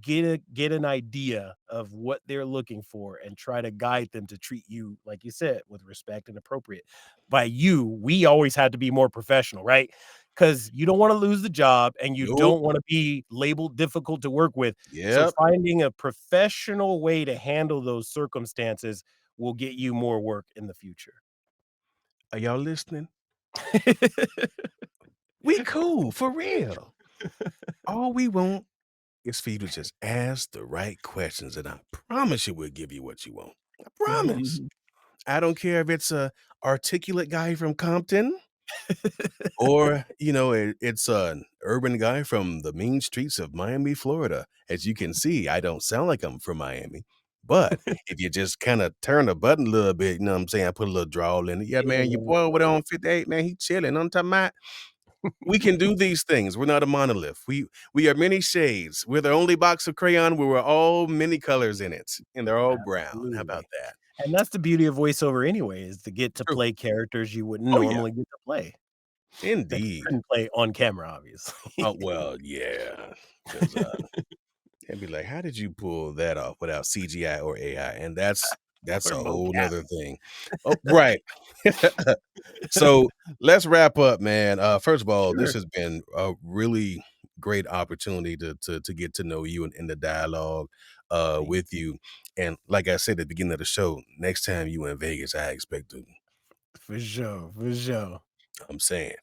get an idea of what they're looking for and try to guide them to treat you, like you said, with respect and appropriate. By you, we always had to be more professional, right? Because you don't want to lose the job and you Nope. don't want to be labeled difficult to work with. So Yep. finding a professional way to handle those circumstances will get you more work in the future. Are y'all listening? We cool, for real. All we want is for you to just ask the right questions, and I promise you we'll give you what you want. I promise. I don't care if it's a articulate guy from Compton or, it's an urban guy from the mean streets of Miami, Florida. As you can see, I don't sound like I'm from Miami. But if you just kinda turn the button a little bit, you know what I'm saying? I put a little drawl in it. "Yeah, man, your boy over there on 58, man, he chilling." I'm talking about we can do these things. We're not a monolith. We are many shades. We're the only box of crayon where we're all many colors in it, and they're all brown. How about Absolutely. that? And that's the beauty of voiceover anyway, is to get to True. play characters you wouldn't Oh, yeah. normally get to play, that you Indeed. couldn't play on camera, obviously. Oh, well, yeah, 'cause, they'd be like, "How did you pull that off without CGI or AI?" And that's Or a whole mocap. 'nother thing. Oh, right. So, let's wrap up, man. First of all, this Sure. has been a really great opportunity to get to know you and the dialogue, Thank with you, and like I said at the beginning of the show, next time you in Vegas, I expect to For sure, for sure. I'm saying.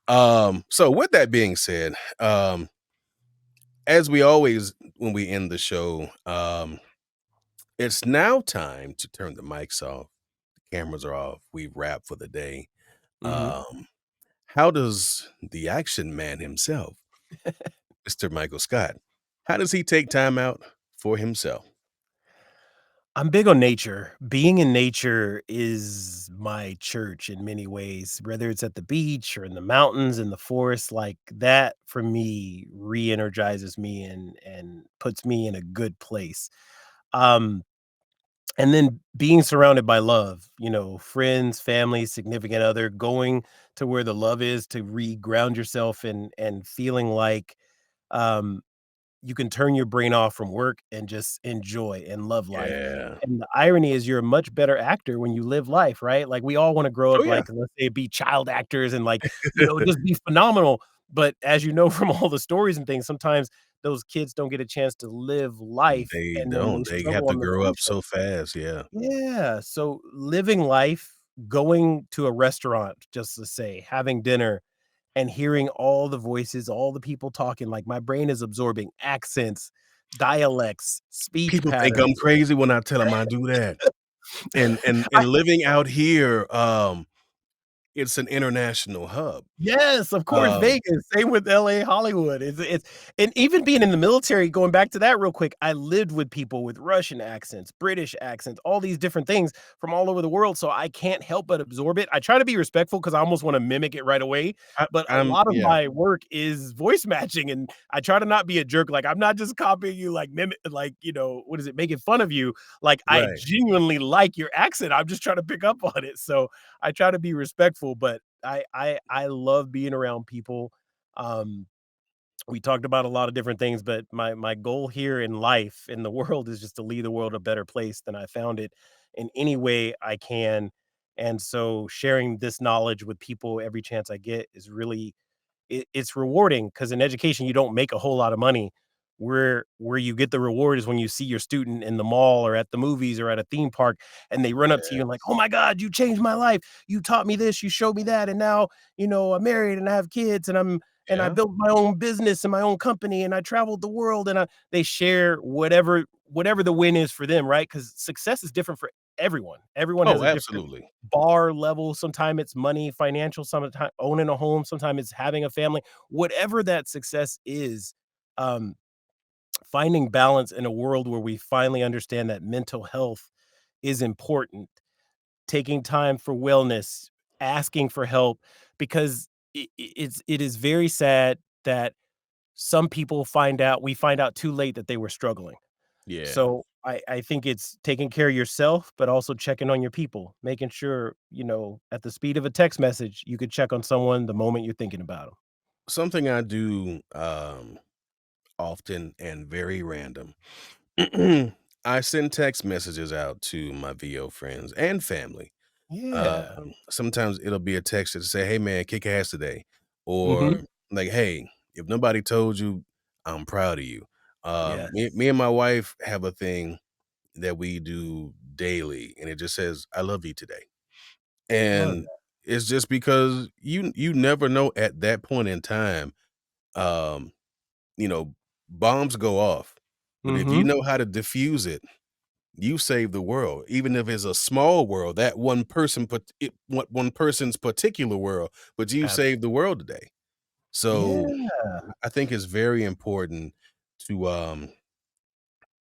So with that being said, as we always when we end the show, it's now time to turn the mics off, the cameras are off, we've wrapped for the day. Mhm. Um, how does the action man himself, Mr. Michael Scott, how does he take time out for himself? I'm big on nature. Being in nature is my church in many ways, whether it's at the beach or in the mountains, in the forest, like that for me re-energizes me and puts me in a good place. Um, and then being surrounded by love, friends, family, significant other, going to where the love is to re-ground yourself and feeling like um you can turn your brain off from work and just enjoy and love life. Yeah. And the irony is you're a much better actor when you live life, right? Like, we all wanna grow Oh, up, yeah. like, let's say, be child actors and, like, just be phenomenal. But as you know from all the stories and things, sometimes those kids don't get a chance to live life, They and then they don't, they have struggle to on the grow up freeway. so fast, yeah. Yeah, so living life, going to a restaurant, just to say, having dinner, and hearing all the voices, all the people talking, like, my brain is absorbing accents, dialects, speech People think I'm patterns. crazy when I tell them I do that. And I living out here, it's an international hub. Yes, of course, Um, Vegas, same with LA, Hollywood, it's and even being in the military, going back to that real quick, I lived with people with Russian accents, British accents, all these different things from all over the world, so I can't help but absorb it. I try to be respectful because I almost wanna mimic it right away, but a I'm lot of yeah, my work is voice matching, and I try to not be a jerk, like, I'm not just copying you, like, like, what is it, making fun of you, like, I right. genuinely like your accent, I'm just trying to pick up on it, so I try to be respectful, but I love being around people. Um, we talked about a lot of different things, but my goal here in life, in the world, is just to leave the world a better place than I found it in any way I can. And so sharing this knowledge with people every chance I get is really it's rewarding because in education you don't make a whole lot of money. Where you get the reward is when you see your student in the mall or at the movies or at a theme park and they run up to you and like, "Oh my god, you changed my life. You taught me this, you showed me that, and now, I'm married and I have kids and I Yeah. built my own business and my own company and I traveled the world," and they share whatever the win is for them, right? Because success is different for everyone. Everyone has Oh, a different absolutely. bar level. Sometimes it's money, financial, sometimes owning a home, sometimes it's having a family. Whatever that success is, um, finding balance in a world where we finally understand that mental health is important, taking time for wellness, asking for help, because it is very sad that some people we find out too late that they were struggling. Yeah. So I think it's taking care of yourself, but also checking on your people, making sure, at the speed of a text message, you could check on someone the moment you're thinking about them. Something I do often and very random. I send text messages out to my VO friends and family. Yeah. Sometimes it'll be a text to say, "Hey man, kick ass today," Mhm. or like, "Hey, if nobody told you, I'm proud of you." Me Yes. and my wife have a thing that we do daily, and it just says, "I love you today." Love And that. it's just because you never know at that point in time, um, you know, bombs go off, but if you Mhm. know how to diffuse it, you save the world. Even if it's a small world, that one person put it one person's particular world, but you Abs saved the world today. So Yeah. I think it's very important to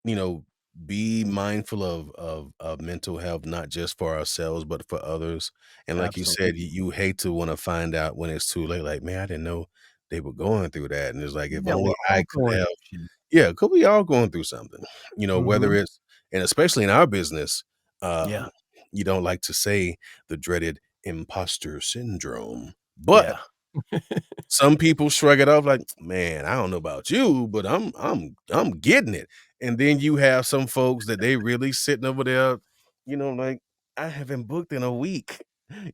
you know, be mindful of mental health, not just for ourselves, but for others. And like you said, Absolutely. you hate to want to find out when it's too late. Like, man, I didn't know they were going through that. And it's like, if Yeah, we're only I all could going have, through shit. yeah, could we all going through something? Whether Mhm. it's, and especially in our business, Yeah. you don't like to say the dreaded imposter syndrome, but Yeah. some people shrug it off like, "Man, I don't know about you, but I'm getting it." And then you have some folks that they really sitting over there, like, "I haven't booked in a week."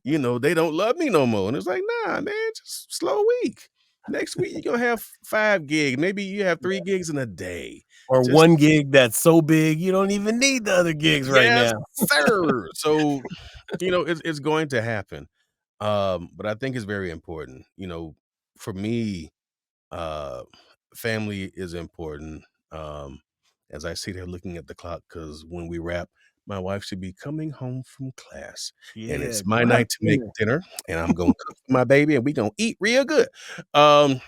They don't love me no more. And it's like, "Nah, man, just slow week. Next week you're gonna have 5 gigs. Maybe you have 3 gigs in a day." Or Just one gig that's so big, you don't even need the other gigs right yes, now. sir. So, it's going to happen. But I think it's very important. For me, uh, family is important. Um, as I sit here looking at the clock, because when we wrap, my wife should be coming home from class, and Yeah, it's my go have night to make dinner. dinner, and I'm gonna cook for my baby, and we gonna eat real good. Um,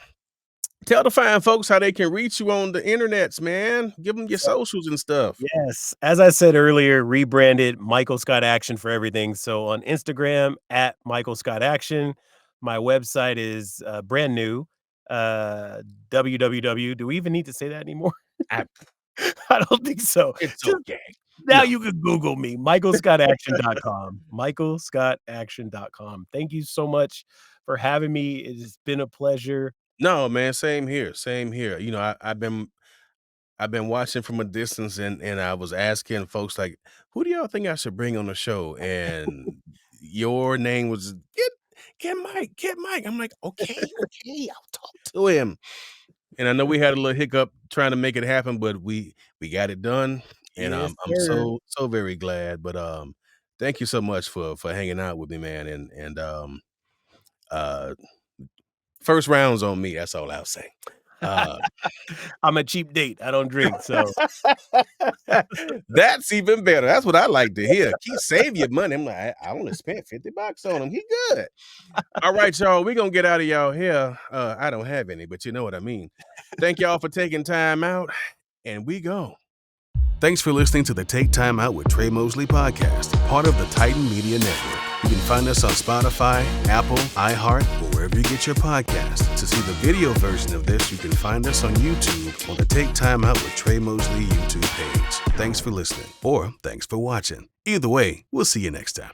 Tell the fine folks how they can reach you on the internets, man. Give them your So socials and stuff. yes, as I said earlier, rebranded Michael Scott Action for everything. So on Instagram at Michael Scott Action. My website is brand new. www. Do we even need to say that anymore? I, I don't think so. it's Just okay. now No. you can Google me, michaelscottaction.com. Michaelscottaction.com. Thank you so much for having me. It has been a pleasure. No, man, same here, same here. I've been watching from a distance, and I was asking folks like, "Who do y'all think I should bring on the show?" And your name was, "Get Mike, get Mike." I'm like, "Okay, okay, I'll talk to him." And I know we had a little hiccup trying to make it happen, but we got it done, and Yes, I'm sir. so very glad. But thank you so much for hanging out with me, man. And uh, first rounds on me. That's all I'll say. Uh, I'm a cheap date. I don't drink, so That's even better. That's what I like to hear. Keep save your money. I'm like, I only spent $50 on him. He good. All right, y'all. We're gonna get out of y'all here. I don't have any, but you know what I mean. Thank y'all for taking time out, and we go. Thanks for listening to the Take Time Out with Tre Mosley podcast, part of the Titan Media Network. You can find us on Spotify, Apple, iHeart, or wherever you get your podcasts. To see the video version of this, you can find us on YouTube on the Take Time Out with Tre Mosley YouTube page. Thanks for listening, or thanks for watching. Either way, we'll see you next time.